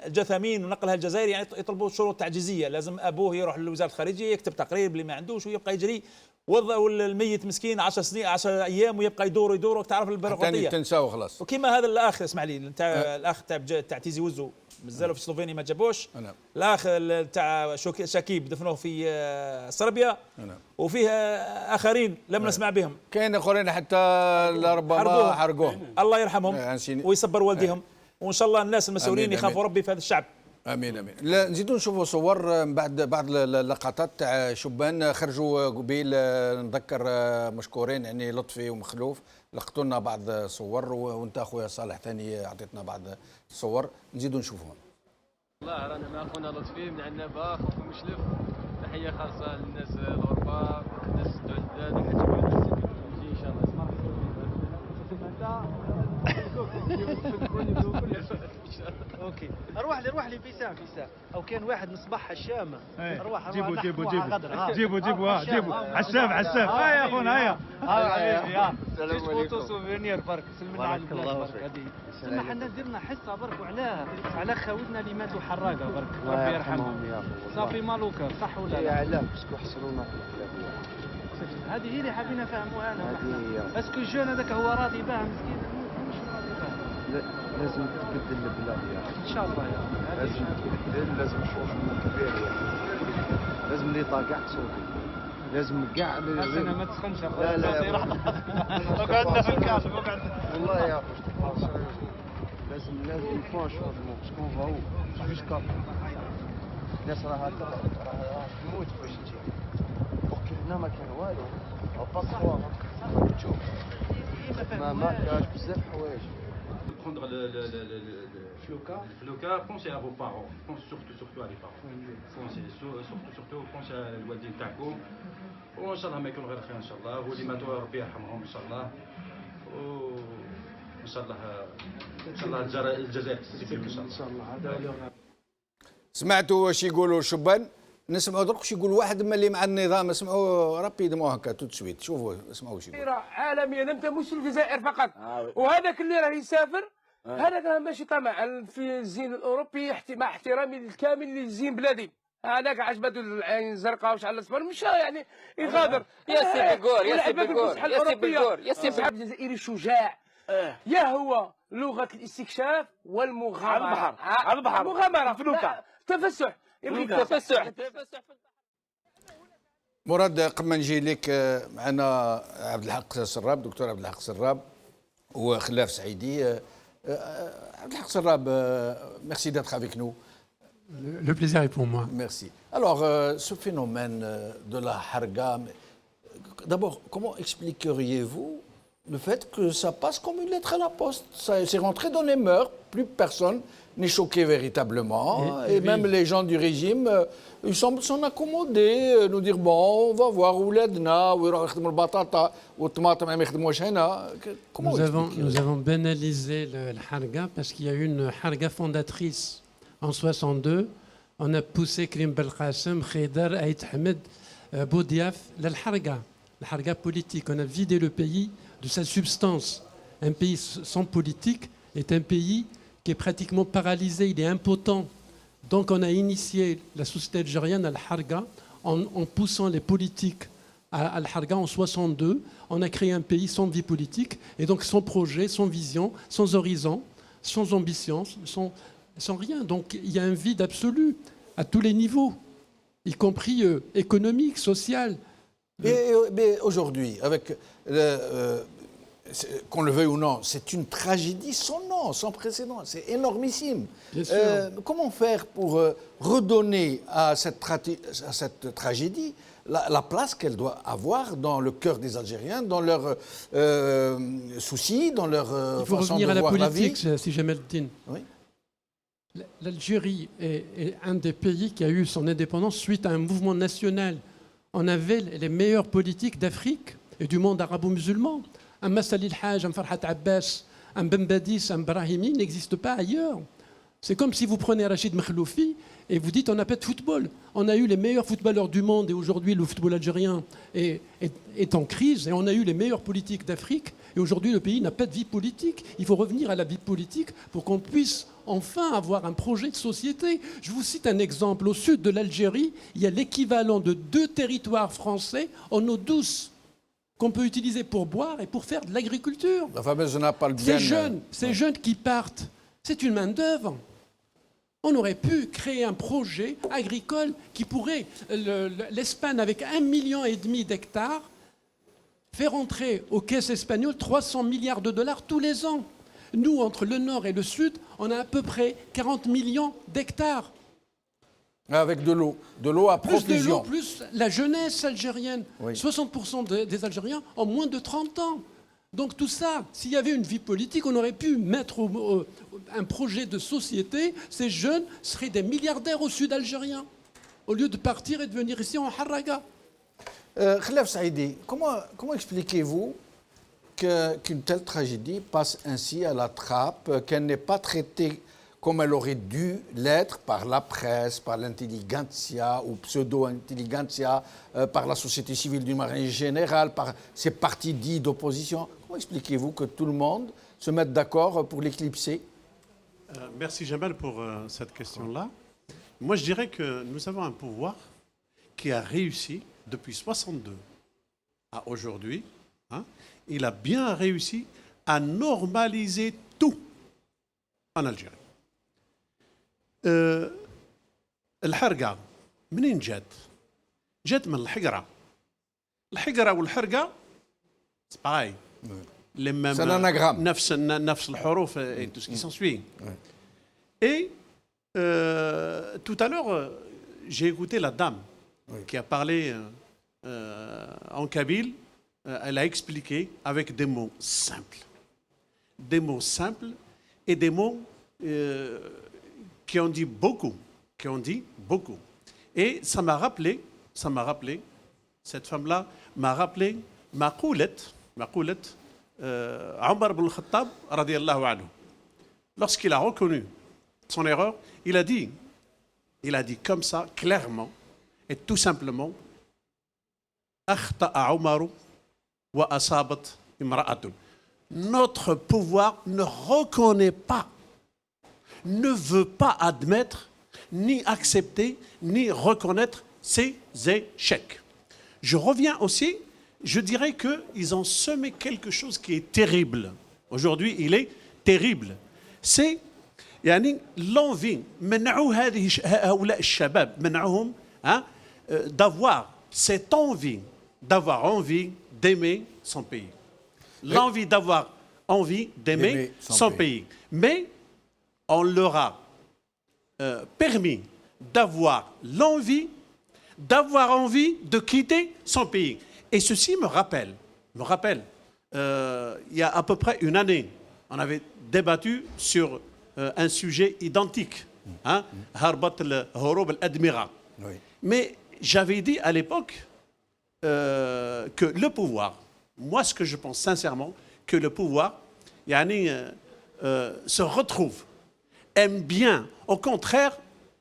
الجثامين ونقلها للجزائر يعني يطلبوا شروط تعجيزيه، لازم ابوه يروح لوزاره الخارجيه يكتب تقرير بلي ما عندوش ويبقى يجري، والميت مسكين 10 سنين 10 ايام ويبقى يدور تعرف البيروقراطيه تنساو خلاص. وكما هذا الاخ اسمع لي الاخ تاع تيزي وزو مازالوا في سلوفينيا ما جابوش، الاخ تاع شكيب دفنوه في صربيا، وفيه اخرين لم نسمع بهم، كاين اخرين حتى ربما حرقوهم، الله يرحمهم ويصبر والديهم، وان شاء الله الناس المسؤولين يخافوا ربي في هذا الشعب. امين. لا نزيدوا نشوفوا صور بعض اللقطات تاع شبان خرجوا قبيل، نذكر مشكورين يعني لطفي ومخلوف لقطوا لنا بعض صور، وانت اخويا صالح ثاني اعطيتنا بعض الصور، نزيدوا نشوفهم. والله رانا مع خونا لطفي من عنابه خوكم مشلف، تحيه خاصه للناس الغرباء، الناس الجداد، الناس ان شاء الله. اوكي روح لي فيسان او كان واحد مصباح هشام، روح جيبوا عساف يا اخونا هيا حبيبي جيت فوتو سوفينير برك سلمنا على البلاد برك. هذه سمح حنا درنا حصه برك على خاوتنا اللي ماتوا حراقه برك، ربي يرحمهم. صافي مالوكا صح ولا لا؟ لا باسكو حصرونا في الكلاب. هذه هي اللي حابين نفهموها انا. اسكو الجون هذاك هو راضي بها مسكين؟ لازم تبدل البلاد يا اخي ان شاء الله يا اخي، لازم تبدل، لازم شغل كبير يا اخي، لازم اللي طاقع تصوتي، لازم كاع انا ما تسخنش لا اقعدنا في الكاس والله يا اخي لازم يكون شغل باسكو هو مش كاب الناس راها تموت باش تجي اوكي هنا ما كان والو باسبور تشوف ما كاش بزاف حوايج. Prendre le cas, pensez à vos parents, pense surtout à les parents. Surtout pensez à الوالدين تاعكم، وان شاء الله ما يكون غير خير ان شاء الله، واللي ماتوا ربي يرحمهم ان شاء الله. وان شاء الله الجزائر تستفيد ان شاء الله. سمعتوا واش يقولوا الشبان؟ نسمعوا درك واش يقول واحد من اللي مع النظام. اسمعوا رابيدمون هكا تو سويت، شوفوا اسمعوا واش يقول. عالميا انت مش الجزائر فقط، وهذاك اللي راه يسافر هذاك راه ماشي طمع في الزين الاوروبي، مع احترامي الكامل للزين بلادي. هذاك عجبته العين الزرقاء وشعل الاصفر مش يعني يغادر. يا سي بيغور يا سي بيغور يا سي بيغور يا سي الشعب الجزائري شجاع. يا هو لغه الاستكشاف والمغامره على البحر مغامره فلوكه تفسح يبغي تفسح. مراد قبل ما نجي لك معنا عبد الحق سراب، دكتور عبد الحق سراب وخلاف سعيدي. عبد الحق سراب, merci d'être avec nous. Le plaisir est pour moi. Merci. Alors, ce phénomène de la harga, d'abord, comment expliqueriez-vous le fait que ça passe comme une lettre à la poste? C'est rentré dans les mœurs, plus personne n'est choqué véritablement. Et même les gens du régime, ils semblent s'en accommoder, nous dire bon, on va voir où l'Edna, où ils vont le batata, où le tomate, même nous avons banalisé le harga parce qu'il y a eu une harga fondatrice. En 62, on a poussé Krim Belkacem, Khaïdar, Aït Ahmed, Boudiaf, le harga politique. On a vidé le pays de sa substance. Un pays sans politique est un pays qui est pratiquement paralysé, il est impotent. Donc on a initié la société algérienne à l'Harga en poussant les politiques à l'Harga en 62. On a créé un pays sans vie politique et donc sans projet, sans vision, sans horizon, sans ambition, sans rien. Donc il y a un vide absolu à tous les niveaux, y compris économique, social. Mais aujourd'hui, avec qu'on le veuille ou non, c'est une tragédie sans nom, sans précédent, c'est énormissime. Comment faire pour redonner à cette tragédie la place qu'elle doit avoir dans le cœur des Algériens, dans leurs soucis, dans leur façon de voir la vie? Il faut revenir à la politique, si jamais le dîne. Oui. L'Algérie est un des pays qui a eu son indépendance suite à un mouvement national. On avait les meilleures politiques d'Afrique et du monde arabo-musulman. Un Massalil Haj, un Farhat Abbas, un Bembadis, un Brahimi n'existe pas ailleurs. C'est comme si vous prenez Rachid Makhloufi et vous dites on n'a pas de football. On a eu les meilleurs footballeurs du monde et aujourd'hui le football algérien est en crise et on a eu les meilleures politiques d'Afrique et aujourd'hui le pays n'a pas de vie politique. Il faut revenir à la vie politique pour qu'on puisse enfin avoir un projet de société. Je vous cite un exemple. Au sud de l'Algérie, il y a l'équivalent de 2 territoires français en eau douce qu'on peut utiliser pour boire et pour faire de l'agriculture. La fameuse napalbienne. Ces jeunes qui partent, c'est une main-d'œuvre. On aurait pu créer un projet agricole qui pourrait, l'Espagne avec 1,5 million d'hectares, faire entrer aux caisses espagnoles 300 milliards de dollars tous les ans. Nous, entre le nord et le sud, on a à peu près 40 millions d'hectares. Avec de l'eau à profusion. Plus la jeunesse algérienne. Oui. 60% des Algériens ont moins de 30 ans. Donc tout ça, s'il y avait une vie politique, on aurait pu mettre un projet de société. Ces jeunes seraient des milliardaires au sud algérien, au lieu de partir et de venir ici en Harraga. Khalaf Saïdi, comment expliquez-vous qu'une telle tragédie passe ainsi à la trappe, qu'elle n'est pas traitée comme elle aurait dû l'être par la presse, par l'intelligentsia ou pseudo-intelligentsia, par la société civile d'une manière générale, par ces partis dits d'opposition? Comment expliquez-vous que tout le monde se mette d'accord pour l'éclipser? Merci Jamal pour cette question-là. Moi je dirais que nous avons un pouvoir qui a réussi depuis 62 à aujourd'hui. Il a bien réussi à normaliser tout en Algérie. الحرقة منين جات؟ جات من الحقرة. الحقرة والحرقة c'est pareil. C'est un anagramme. نفس الحروف et tout ce qui s'ensuit. Et tout à l'heure, j'ai écouté la dame qui a parlé en kabyle. Elle a expliqué avec des mots simples. Des mots simples et des mots qui ont dit beaucoup. Et ça m'a rappelé, cette femme-là m'a rappelé Maqoulet, Omar ibn al-Khattab, radiyallahu anhu, lorsqu'il a reconnu son erreur, il a dit comme ça, clairement et tout simplement, Akhta'a Omaru wa asabat imra'atun. Notre pouvoir ne reconnaît pas, ne veut pas admettre, ni accepter, ni reconnaître ces échecs. Je reviens aussi, je dirais qu'ils ont semé quelque chose qui est terrible. Aujourd'hui, il est terrible. C'est l'envie, d'avoir cette envie, d'aimer son pays. L'envie d'avoir envie d'aimer son pays. Mais on leur a permis d'avoir envie de quitter son pays. Et ceci me rappelle, il y a à peu près une année, on avait débattu sur un sujet identique, Harbat al-Horob al-Admira. Mais j'avais dit à l'époque que le pouvoir, moi ce que je pense sincèrement, que le pouvoir se retrouve, aime bien, au contraire,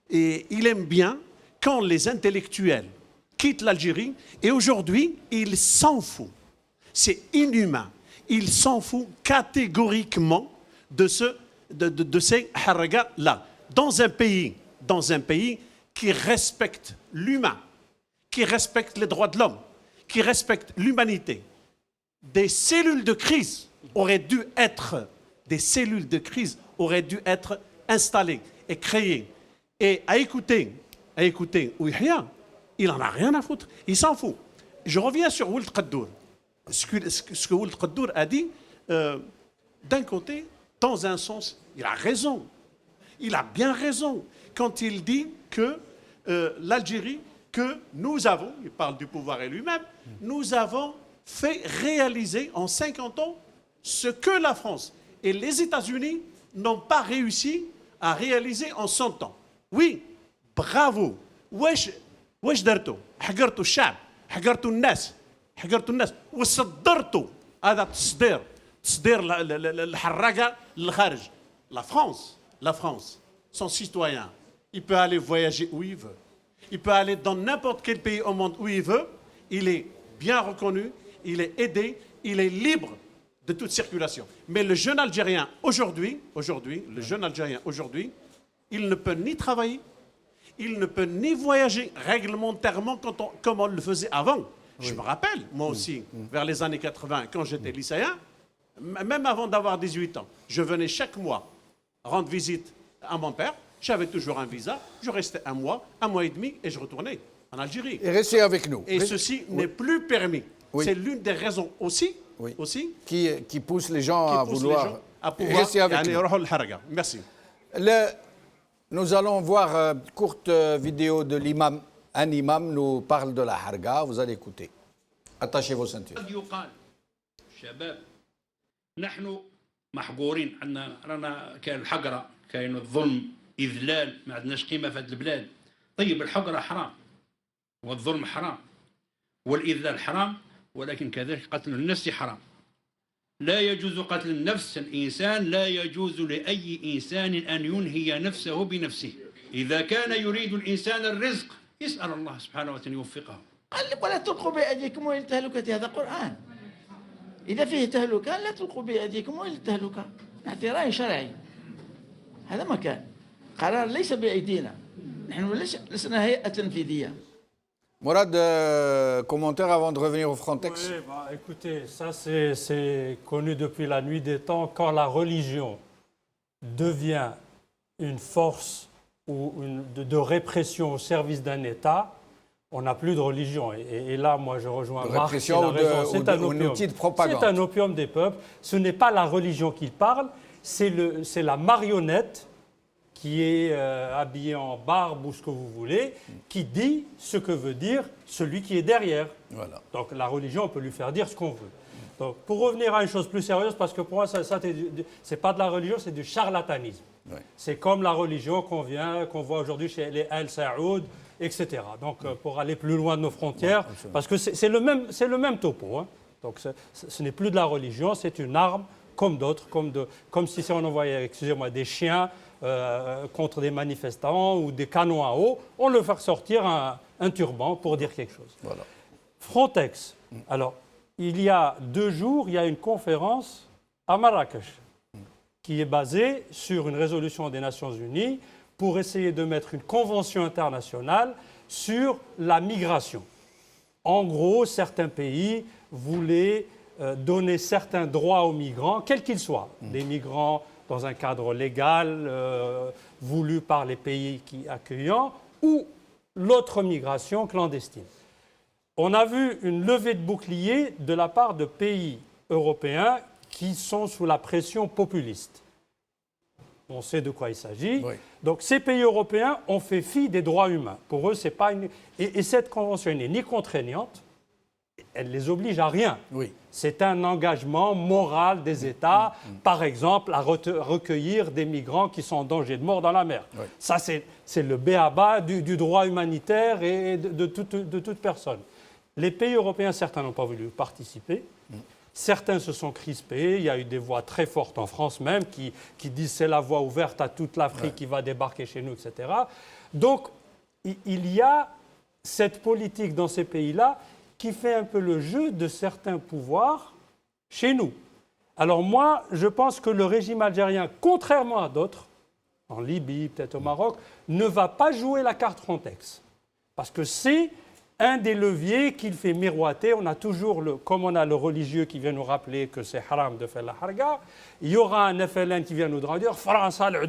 et il aime bien quand les intellectuels quittent l'Algérie, et aujourd'hui, il s'en fout. C'est inhumain. Il s'en fout catégoriquement de ces haragas-là. Dans un pays qui respecte l'humain, qui respecte les droits de l'homme, qui respecte l'humanité, des cellules de crise auraient dû être installées et créées. Et à écouter Ouihia, il n'en a rien à foutre, il s'en fout. Je reviens sur Ould Qaddour. Ce que Ould Qaddour a dit, d'un côté, dans un sens, il a raison. Il a bien raison quand il dit que l'Algérie, que nous avons, il parle du pouvoir et lui-même, nous avons fait réaliser en 50 ans ce que la France et les États-Unis n'ont pas réussi à réaliser en 100 ans. Oui, bravo. واش درتوا؟ حقرتوا الشعب، حقرتوا الناس وصدرتوا هذا تصدير الحراقه للخارج. La France, son citoyen, il peut aller voyager où il veut. Il peut aller dans n'importe quel pays au monde où il veut. Il est bien reconnu, il est aidé, il est libre de toute circulation. Mais le jeune Algérien aujourd'hui, il ne peut ni travailler, il ne peut ni voyager réglementairement comme on le faisait avant. Je me rappelle, moi aussi, vers les années 80, quand j'étais lycéen, même avant d'avoir 18 ans, je venais chaque mois rendre visite à mon père. J'avais toujours un visa. Je restais un mois et demi, et je retournais en Algérie. Et restez avec nous. Et ceci n'est plus permis. C'est l'une des raisons aussi qui pousse les gens à vouloir rester avec nous. Merci. Nous allons voir une courte vidéo de l'imam. Un imam nous parle de la harga. Vous allez écouter. Attachez vos ceintures. شباب نحن محقورين عندنا رانا كاين الحقره كاين الظلم اذلال ما عندناش قيمه في هذه البلاد. طيب الحقره حرام والظلم حرام والاذلال حرام ولكن كذلك قتل النفس حرام. لا يجوز قتل النفس. الإنسان لا يجوز لأي إنسان أن ينهي نفسه بنفسه. إذا كان يريد الإنسان الرزق يسأل الله سبحانه وتعالى يوفقه. قال لك ولا تلقوا بأيديكم إلى التهلكة. هذا قرآن. إذا فيه تهلكة لا تلقوا بأيديكم إلى التهلكة. نعطي رأي شرعي. هذا ما كان. قرار ليس بأيدينا. نحن لسنا هيئة تنفيذية. Mourad, commentaire avant de revenir au Frontex. Oui, écoutez, ça c'est connu depuis la nuit des temps. Quand la religion devient une force de répression au service d'un État, on n'a plus de religion. Et là, moi, je rejoins Marc. C'est un outil de propagande. C'est un opium des peuples. Ce n'est pas la religion qui parle, c'est la marionnette qui est habillé en barbe ou ce que vous voulez, qui dit ce que veut dire celui qui est derrière. Voilà. Donc la religion, on peut lui faire dire ce qu'on veut. Donc pour revenir à une chose plus sérieuse, parce que pour moi, ça c'est pas de la religion, c'est du charlatanisme. Ouais. C'est comme la religion qu'on voit aujourd'hui chez les Al Saoud, etc. Donc pour aller plus loin de nos frontières, parce que c'est le même topo. Hein. Donc ce n'est plus de la religion, c'est une arme comme d'autres, comme si on envoyait, excusez-moi, des chiens contre des manifestants ou des canons à eau, on leur fait sortir un turban pour dire quelque chose. Voilà. Frontex. Alors, il y a 2 jours, il y a une conférence à Marrakech qui est basée sur une résolution des Nations Unies pour essayer de mettre une convention internationale sur la migration. En gros, certains pays voulaient donner certains droits aux migrants, quels qu'ils soient. Les migrants dans un cadre légal voulu par les pays accueillants ou l'autre migration clandestine. On a vu une levée de boucliers de la part de pays européens qui sont sous la pression populiste. On sait de quoi il s'agit. Oui. Donc ces pays européens ont fait fi des droits humains. Pour eux, c'est pas une... Et cette convention n'est ni contraignante, elle les oblige à rien. Oui. C'est un engagement moral des États, par exemple, à recueillir des migrants qui sont en danger de mort dans la mer. Oui. Ça, c'est le b.a.-ba du droit humanitaire et de toute personne. Les pays européens, certains n'ont pas voulu participer. Certains se sont crispés. Il y a eu des voix très fortes en France même qui disent c'est la voie ouverte à toute l'Afrique qui va débarquer chez nous, etc. Donc, il y a cette politique dans ces pays-là qui fait un peu le jeu de certains pouvoirs chez nous. Alors moi, je pense que le régime algérien, contrairement à d'autres, en Libye, peut-être au Maroc, ne va pas jouer la carte Frontex. Parce que c'est un des leviers qu'il fait miroiter. On a toujours, comme on a le religieux qui vient nous rappeler que c'est haram de faire la harga, il y aura un FLN qui vient nous dire France, l'ANP,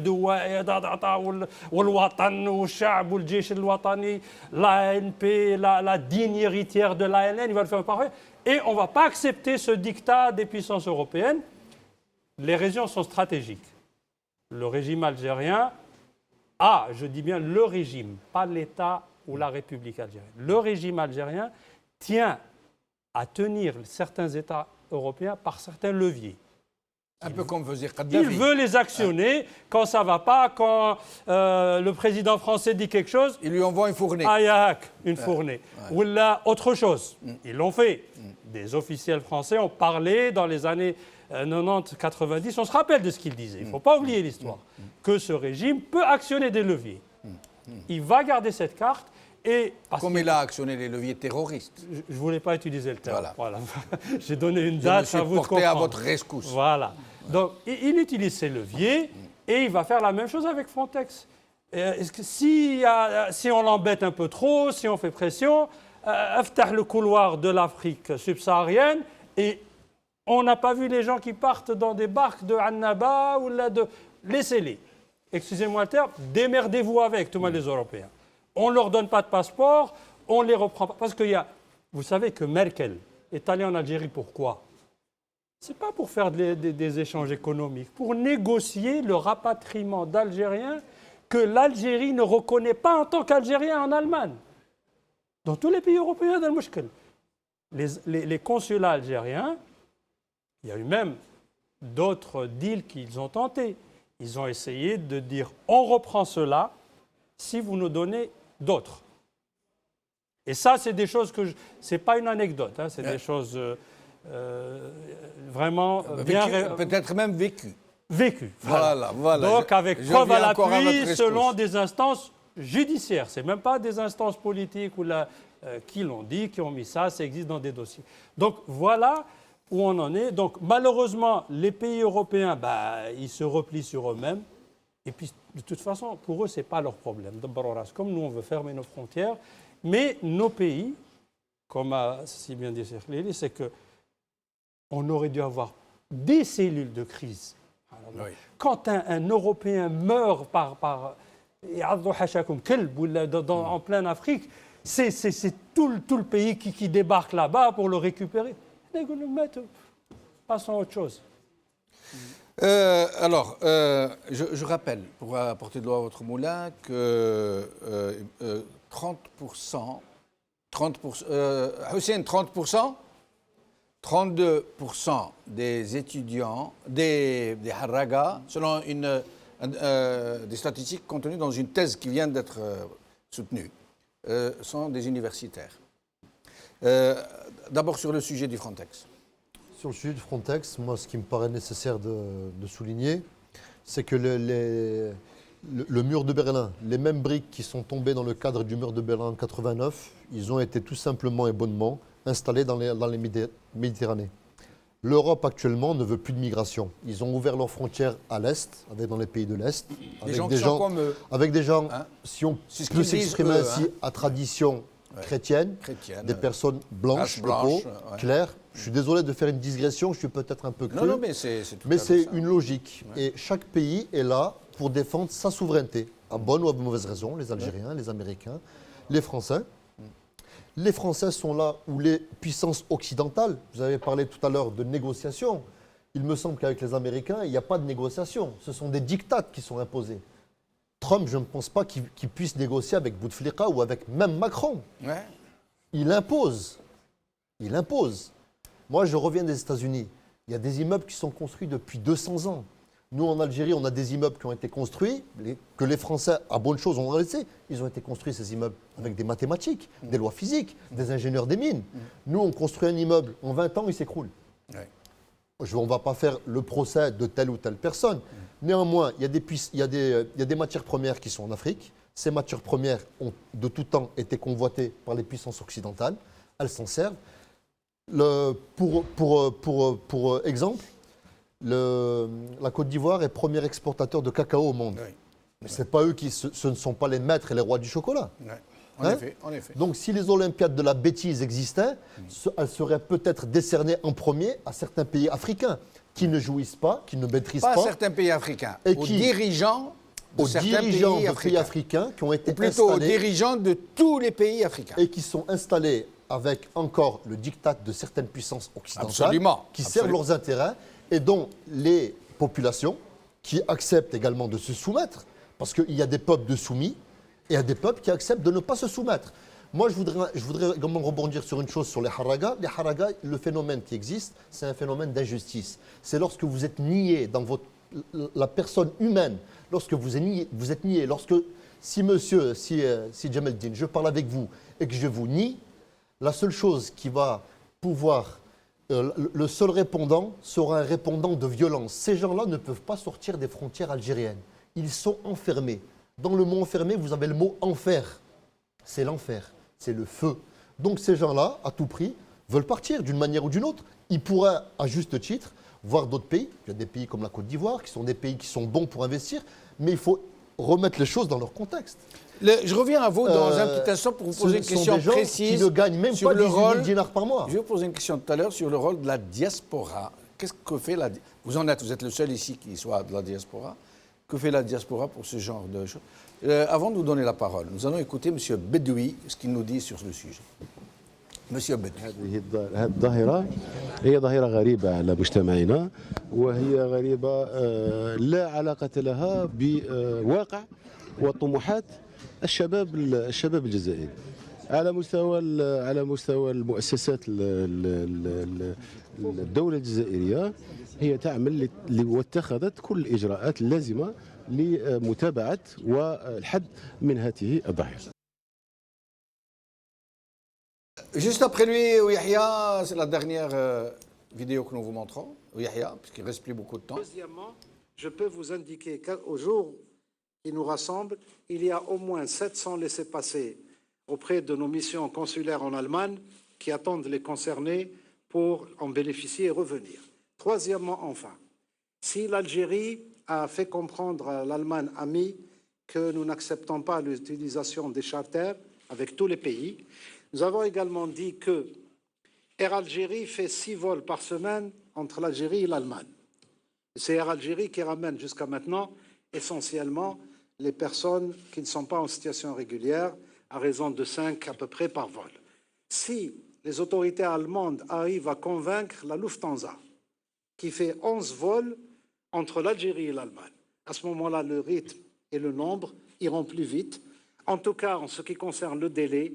la digne héritière de l'ALN, il va le faire pareil. Et on ne va pas accepter ce dictat des puissances européennes. Les raisons sont stratégiques. Le régime algérien je dis bien le régime, pas l'État ou la République algérienne. Le régime algérien tient à tenir certains États européens par certains leviers. Un peu comme faisait Kadhafi. Il veut les actionner quand ça ne va pas, quand le président français dit quelque chose. Il lui envoie une fournée. Une fournée. Ou là, autre chose. Ils l'ont fait. Des officiels français ont parlé dans les années 90-90. On se rappelle de ce qu'ils disaient. Il ne faut pas oublier l'histoire. Que ce régime peut actionner des leviers. Il va garder cette carte. Comme il a actionné les leviers terroristes. Je ne voulais pas utiliser le terme. Voilà. J'ai donné une date, à vous de comprendre. Je me suis porté à votre rescousse. Voilà. Donc, il utilise ces leviers et il va faire la même chose avec Frontex. Si on l'embête un peu trop, si on fait pression, aftah le couloir de l'Afrique subsaharienne et on n'a pas vu les gens qui partent dans des barques de Annaba ou là de... Laissez-les. Excusez-moi le terme, démerdez-vous avec, tous les Européens. On ne leur donne pas de passeport, on ne les reprend pas. Parce qu'il y a... Vous savez que Merkel est allée en Algérie, pourquoi? Ce n'est pas pour faire des échanges économiques, pour négocier le rapatriement d'Algériens que l'Algérie ne reconnaît pas en tant qu'Algériens en Allemagne. Dans tous les pays européens, dans le mushkil. Les consulats algériens, il y a eu même d'autres deals qu'ils ont tentés. Ils ont essayé de dire on reprend cela si vous nous donnez d'autres. Et ça, c'est des choses que... Ce n'est pas une anecdote, hein, c'est des choses vraiment... Peut-être même vécues. Vécues. Voilà. Donc, avec preuve à l'appui, selon des instances judiciaires. Ce n'est même pas des instances politiques ou qui l'ont dit, qui ont mis ça, ça existe dans des dossiers. Donc, voilà où on en est. Donc, malheureusement, les pays européens, ils se replient sur eux-mêmes. Et puis, de toute façon, pour eux, ce n'est pas leur problème. Comme nous, on veut fermer nos frontières. Mais nos pays, comme a si bien dit Cheikh Lili, c'est qu'on aurait dû avoir des cellules de crise. Alors, quand un Européen meurt en pleine Afrique, c'est tout le pays qui débarque là-bas pour le récupérer. Passons à autre chose. Je rappelle, pour apporter de l'eau à votre moulin, que 30%, Hussein, 30%, 32% des étudiants, des Harraga, selon des statistiques contenues dans une thèse qui vient d'être soutenue, sont des universitaires. D'abord sur le sujet du Frontex. Sur le sujet de Frontex, moi, ce qui me paraît nécessaire de souligner, c'est que le mur de Berlin, les mêmes briques qui sont tombées dans le cadre du mur de Berlin en 89, ils ont été tout simplement et bonnement installés dans les Méditerranées. L'Europe actuellement ne veut plus de migration. Ils ont ouvert leurs frontières à l'Est, dans les pays de l'Est, avec des gens, si on peut s'exprimer ainsi, à tradition chrétienne, des personnes blanches, claires. Je suis désolé de faire une digression, je suis peut-être un peu cru. Non, mais c'est une logique. Ouais. Et chaque pays est là pour défendre sa souveraineté, à bonne ou à mauvaise raison, les Algériens, les Américains, les Français. Les Français sont là où les puissances occidentales, vous avez parlé tout à l'heure de négociations, il me semble qu'avec les Américains, il n'y a pas de négociation, ce sont des diktats qui sont imposés. Trump, je ne pense pas qu'il puisse négocier avec Bouteflika ou avec même Macron. Ouais. Il impose. Il impose. Moi, je reviens des États-Unis. Il y a des immeubles qui sont construits depuis 200 ans. Nous, en Algérie, on a des immeubles qui ont été construits, que les Français, à bonne chose, ont laissé. Ils ont été construits, ces immeubles, avec des mathématiques, des lois physiques, des ingénieurs des mines. Nous, on construit un immeuble, en 20 ans, il s'écroule. Ouais. On ne va pas faire le procès de telle ou telle personne. Néanmoins, il y a des matières premières qui sont en Afrique. Ces matières premières ont de tout temps été convoitées par les puissances occidentales. Elles s'en servent. Pour exemple, la Côte d'Ivoire est premier exportateur de cacao au monde. Oui. Mais ce ne sont pas les maîtres et les rois du chocolat. Oui. En effet. Donc si les Olympiades de la bêtise existaient, elles seraient peut-être décernées en premier à certains pays africains qui ne jouissent pas, qui ne maîtrisent pas. Pas à certains pays africains, aux dirigeants de certains pays africains qui ont été plutôt installés. Aux dirigeants de tous les pays africains. Et qui sont installés avec encore le diktat de certaines puissances occidentales qui servent leurs intérêts et dont les populations qui acceptent également de se soumettre, parce qu'il y a des peuples de soumis et il y a des peuples qui acceptent de ne pas se soumettre. Moi, je voudrais également rebondir sur une chose sur les haragas. Les haragas, le phénomène qui existe, c'est un phénomène d'injustice. C'est lorsque vous êtes nié dans la personne humaine, lorsque vous êtes nié, si Jamel-Din, je parle avec vous et que je vous nie, la seule chose qui va pouvoir, le seul répondant sera un répondant de violence. Ces gens-là ne peuvent pas sortir des frontières algériennes. Ils sont enfermés. Dans le mot enfermé, vous avez le mot enfer. C'est l'enfer, c'est le feu. Donc ces gens-là, à tout prix, veulent partir d'une manière ou d'une autre. Ils pourraient, à juste titre, voir d'autres pays. Il y a des pays comme la Côte d'Ivoire, qui sont des pays qui sont bons pour investir, mais il faut remettre les choses dans leur contexte. Je reviens à vous dans un petit instant pour vous poser une question précise. Qui ne gagnent même pas 18 000 dinars par mois. Je vais vous poser une question tout à l'heure sur le rôle de la diaspora. Qu'est-ce que fait la diaspora? Vous êtes le seul ici qui soit de la diaspora. Que fait la diaspora pour ce genre de choses? Avant de vous donner la parole, nous allons écouter M. Bedoui, ce qu'il nous dit sur le sujet. Monsieur Bedoui. هذه الظاهرة هي ظاهرة غريبة على مجتمعنا وهي غريبة لا علاقة لها بواقع وطموحات الشباب الجزائري على مستوى المؤسسات الدولة الجزائرية هي تعمل واتخذت كل الإجراءات اللازمة لمتابعة والحد من هذه الظاهرة. Juste après lui, Yahya, c'est la dernière vidéo que nous vous montrons. Yahya, puisqu'il ne reste plus beaucoup de temps. Deuxièmement, je peux vous indiquer qu'au jour qui nous rassemble, il y a au moins 700 laissez-passer auprès de nos missions consulaires en Allemagne qui attendent les concernés pour en bénéficier et revenir. Troisièmement, enfin, si l'Algérie a fait comprendre à l'Allemagne amie que nous n'acceptons pas l'utilisation des charters avec tous les pays, nous avons également dit que Air Algérie fait 6 vols par semaine entre l'Algérie et l'Allemagne. C'est Air Algérie qui ramène jusqu'à maintenant essentiellement les personnes qui ne sont pas en situation régulière à raison de 5 à peu près par vol. Si les autorités allemandes arrivent à convaincre la Lufthansa, qui fait 11 vols entre l'Algérie et l'Allemagne, à ce moment-là, le rythme et le nombre iront plus vite. En tout cas, en ce qui concerne le délai,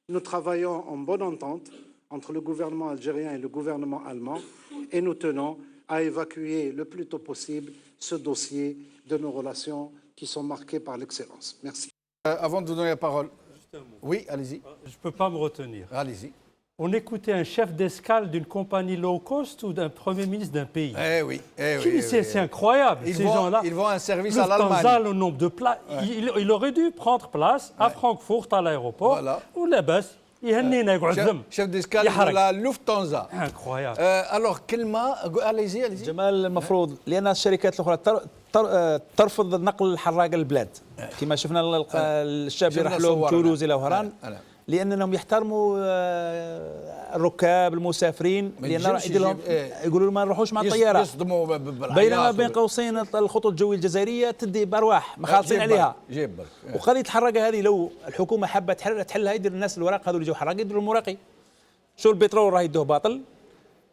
nous travaillons en bonne entente entre le gouvernement algérien et le gouvernement allemand et nous tenons à évacuer le plus tôt possible ce dossier de nos relations qui sont marquées par l'excellence. Merci. Avant de vous donner la parole. Juste un mot. Oui, allez-y. Je ne peux pas me retenir. Allez-y. on écoutait un chef d'escale d'une compagnie low cost ou d'un premier ministre d'un pays. Eh oui, c'est incroyable. Ces gens-là, ils vont un service à l'Allemagne. Lufthansa, le nombre de places. Il aurait dû prendre place à Francfort, à l'aéroport, ou là-bas. chef d'escale de la Lufthansa. Incroyable. alors كلمه allez-y جمال المفروض لان الشركات الاخرى ترفض نقل الحراقه للبلاد كما شفنا الشاب اللي راح له تولوز الى وهران لانهم يحترموا الركاب المسافرين لان يقولوا لهم ما نروحوش مع الطياره بينما بين قوسين الخطوط الجويه الجزائريه تدي بارواح مخالصين عليها وقضيه الحراقه هذه لو الحكومه حابه تحلها يدير الناس الوراق هذول اللي يجوا حراقه يديروا المراقي شو البترول راه يدوه باطل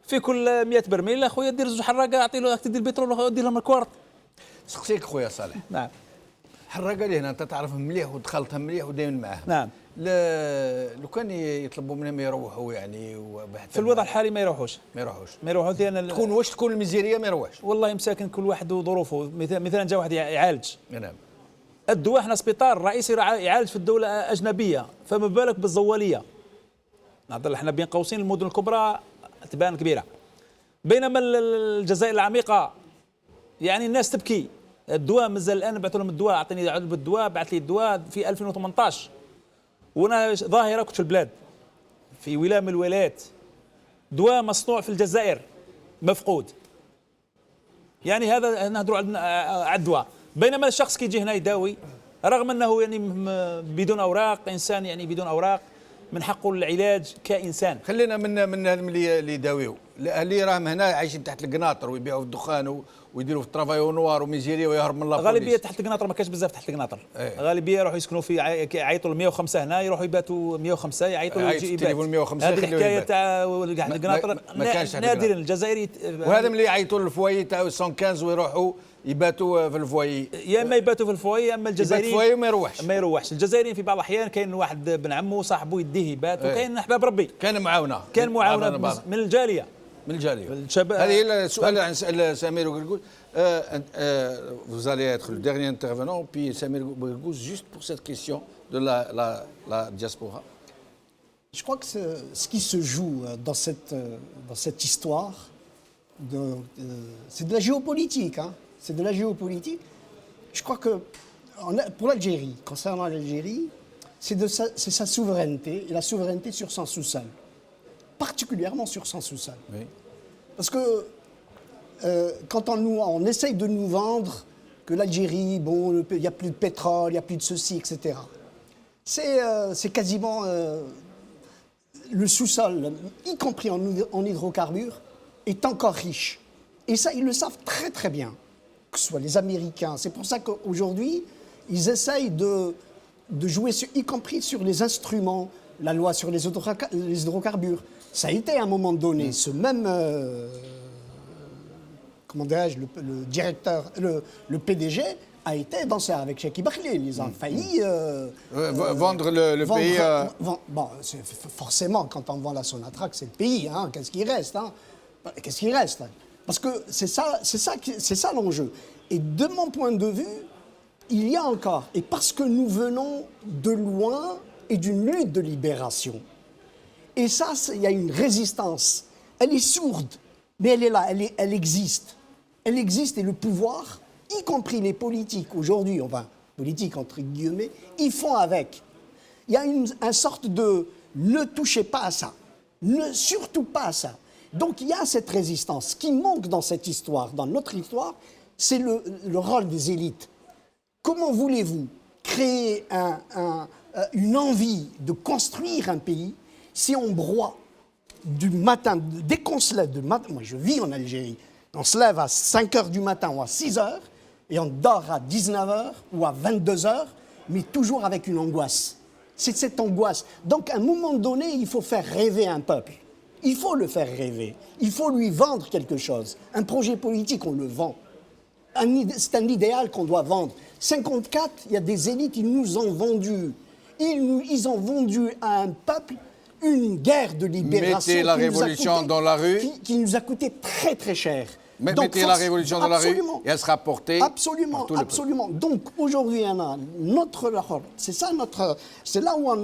في كل 100 برميل اخويا دير زوج حراقه اعطي له تدي البترول دير لهم الكوارت سقسيك خويا صالح نعم حراقه اللي هنا انت تعرفهم مليح ودخلتها مليح ودايما معاهم نعم لو كان يطلبوا منهم يروحوا يعني في الوضع الحالي ما يروحوش لان تكون الميزيريه ما يروحش والله مساكن كل واحد وظروفه مثلا جا واحد يعالج نعم الدواء احنا سبيطار رئيسي يعالج في الدوله اجنبيه فما بالك بالزواليه نهضر احنا بين قوسين المدن الكبرى تبان كبيره بينما الجزائر العميقه يعني الناس تبكي الدواء مازال الان بعثوا لهم الدواء اعطيني علبه الدواء بعث لي الدواء في 2018 وانا ظاهره كنت في البلاد في ولايه من الولايات دواء مصنوع في الجزائر مفقود يعني هذا نهضروا على الدواء بينما الشخص كيجي هنا يداوي رغم انه يعني بدون اوراق انسان يعني بدون اوراق من حقه العلاج كانسان خلينا من هذم اللي يداويو اللي راهم هنا عايشين تحت القناطر ويبيعوا في الدخان ويديروا في الترافايو نوار وميزيريا ويهرب من الله غالبيه تحت القناطر ما كاش بزاف تحت القناطر غالبيه يروحوا يسكنوا في يعيطوا ل 105 هنا يروحوا يباتوا 105 يعيطوا له يجي يبات 105 هذه الحكايه تاع القناطر نادرا الجزائري وهذا اللي يعيطوا للفوايي تاع 115 ويروحوا يباتوا في الفوايي يا اما يباتوا في الفوايي اما الجزائريين الفوايي ما يروحش الجزائريين في بعض الاحيان كاين واحد بن عمه صاحبه يديه يبات وكاين احباب ربي كان معاونه من الجاليه هذه السؤال عن سمير وقرقوز vous allez être le dernier intervenant puis Samir Gourgouz juste pour cette question de la diaspora. Je crois que ce qui se joue dans cette histoire c'est de la géopolitique c'est de la géopolitique. Je crois que pour l'Algérie, concernant l'Algérie, c'est sa souveraineté et la souveraineté sur son sous-sol. Particulièrement sur son sous-sol. Oui. Parce que quand on essaye de nous vendre que l'Algérie, bon, il n'y a plus de pétrole, il n'y a plus de ceci, etc. C'est quasiment le sous-sol, y compris en hydrocarbures, est encore riche. Et ça, ils le savent très très bien, que ce soit les Américains. C'est pour ça qu'aujourd'hui, ils essayent de jouer, y compris sur les instruments, la loi sur les hydrocarbures. Ça a été à un moment donné, ce même, comment dirais-je, le directeur, le PDG a été dans ça avec Cheikh Ibrahim. Ils ont failli vendre le pays. Bon, forcément, quand on vend la Sonatrach, c'est le pays. Qu'est-ce qui reste Qu'est-ce qui reste Parce que c'est ça l'enjeu. Et de mon point de vue, il y a encore, et parce que nous venons de loin et d'une lutte de libération. Et ça, il y a une résistance. Elle est sourde, mais elle est là, elle existe. Elle existe et le pouvoir, y compris les politiques aujourd'hui, enfin, politiques entre guillemets, ils font avec. Il y a une sorte de ne touchez pas à ça, surtout pas à ça. Donc il y a cette résistance. Ce qui manque dans cette histoire, dans notre histoire, c'est le rôle des élites. Comment voulez-vous créer une envie de construire un pays si on broie du matin, dès qu'on se lève, moi je vis en Algérie, on se lève à 5 h du matin ou à 6 h et on dort à 19 h ou à 22 h, mais toujours avec une angoisse. C'est cette angoisse. Donc à un moment donné, il faut faire rêver un peuple. Il faut le faire rêver. Il faut lui vendre quelque chose. Un projet politique, on le vend. C'est un idéal qu'on doit vendre. 54, il y a des élites, ils nous ont vendu. Ils ont vendu à un peuple une guerre de libération. Mettez la révolution dans la rue. Qui nous a coûté très très cher. Mettez la révolution dans la rue et elle sera portée. Absolument, par tout le absolument. Donc aujourd'hui, notre c'est là où on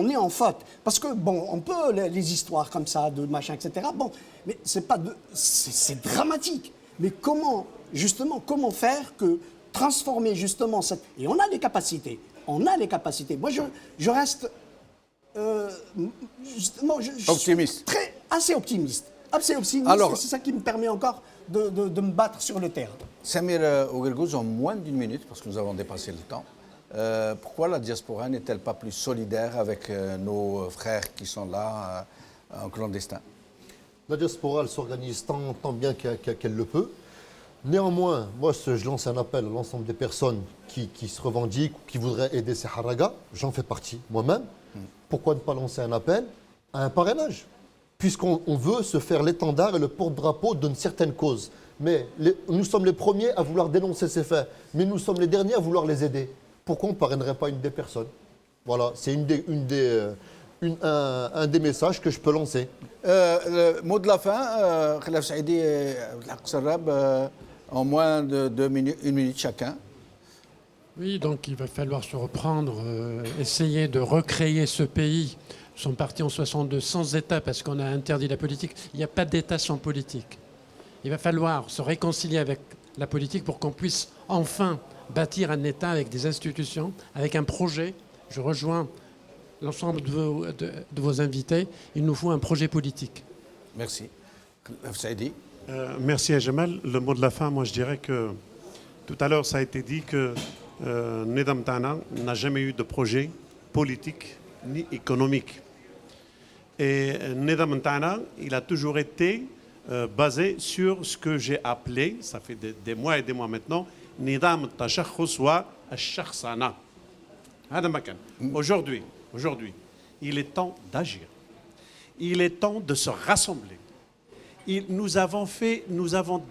est en faute. Parce que bon, on peut les histoires comme ça de machin, etc. Bon, mais c'est dramatique. Mais comment faire que transformer justement cette... Et on a les capacités. Moi, je reste justement optimiste. Assez optimiste. Alors, c'est ça qui me permet encore de me battre sur le terrain. Samir Ouguergouz, en moins d'une minute, parce que nous avons dépassé le temps, pourquoi la diaspora n'est-elle pas plus solidaire avec nos frères qui sont là en clandestin? La diaspora, elle s'organise tant bien qu'elle le peut. Néanmoins, moi, je lance un appel à l'ensemble des personnes qui se revendiquent ou qui voudraient aider ces haragas. J'en fais partie moi-même. Pourquoi ne pas lancer un appel à un parrainage? Puisqu'on veut se faire l'étendard et le porte-drapeau d'une certaine cause. Mais nous sommes les premiers à vouloir dénoncer ces faits, mais nous sommes les derniers à vouloir les aider. Pourquoi on ne parrainerait pas une des personnes? Voilà, c'est un des messages que je peux lancer. Le mot de la fin, Khalaf Saïdi, en moins de une minute chacun. Oui, donc il va falloir se reprendre, essayer de recréer ce pays. Nous sommes partis en 62 sans État parce qu'on a interdit la politique. Il n'y a pas d'État sans politique. Il va falloir se réconcilier avec la politique pour qu'on puisse enfin bâtir un État avec des institutions, avec un projet. Je rejoins l'ensemble de vos invités. Il nous faut un projet politique. Merci. Saïdi. Merci à Jamal. Le mot de la fin, moi je dirais que tout à l'heure ça a été dit que Nedam Tana n'a jamais eu de projet politique ni économique. Et Nedam Tana, il a toujours été basé sur ce que j'ai appelé, ça fait des mois et des mois maintenant, Nidam Tashakhus wa Ash-Shakhsana. Aujourd'hui, il est temps d'agir. Il est temps de se rassembler. Nous avons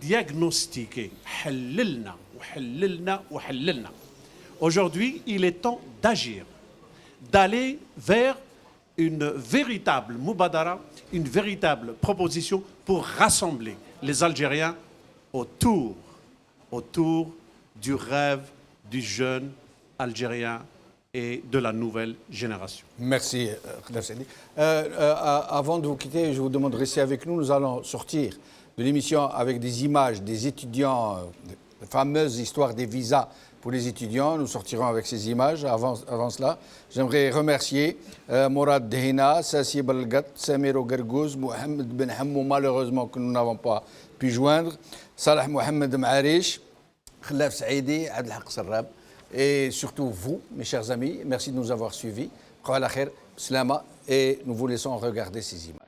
diagnostiqué. Aujourd'hui, il est temps d'agir, d'aller vers une véritable moubadara, une véritable proposition pour rassembler les Algériens autour du rêve du jeune Algérien et de la nouvelle génération. Merci, Khalaf Saïdi. Avant de vous quitter, je vous demande de rester avec nous. Nous allons sortir de l'émission avec des images des étudiants, la fameuse histoire des visas pour les étudiants. Nous sortirons avec ces images. Avant cela, j'aimerais remercier Mourad Dehina, Sassi Balgat, Samir Ouguergouz, Mohamed Ben Hammou, malheureusement que nous n'avons pas pu joindre, Salah Mohamed Maarish, Khalaf Saïdi, Abdelhak Sarrab. Et surtout vous, mes chers amis, merci de nous avoir suivis. Et nous vous laissons regarder ces images.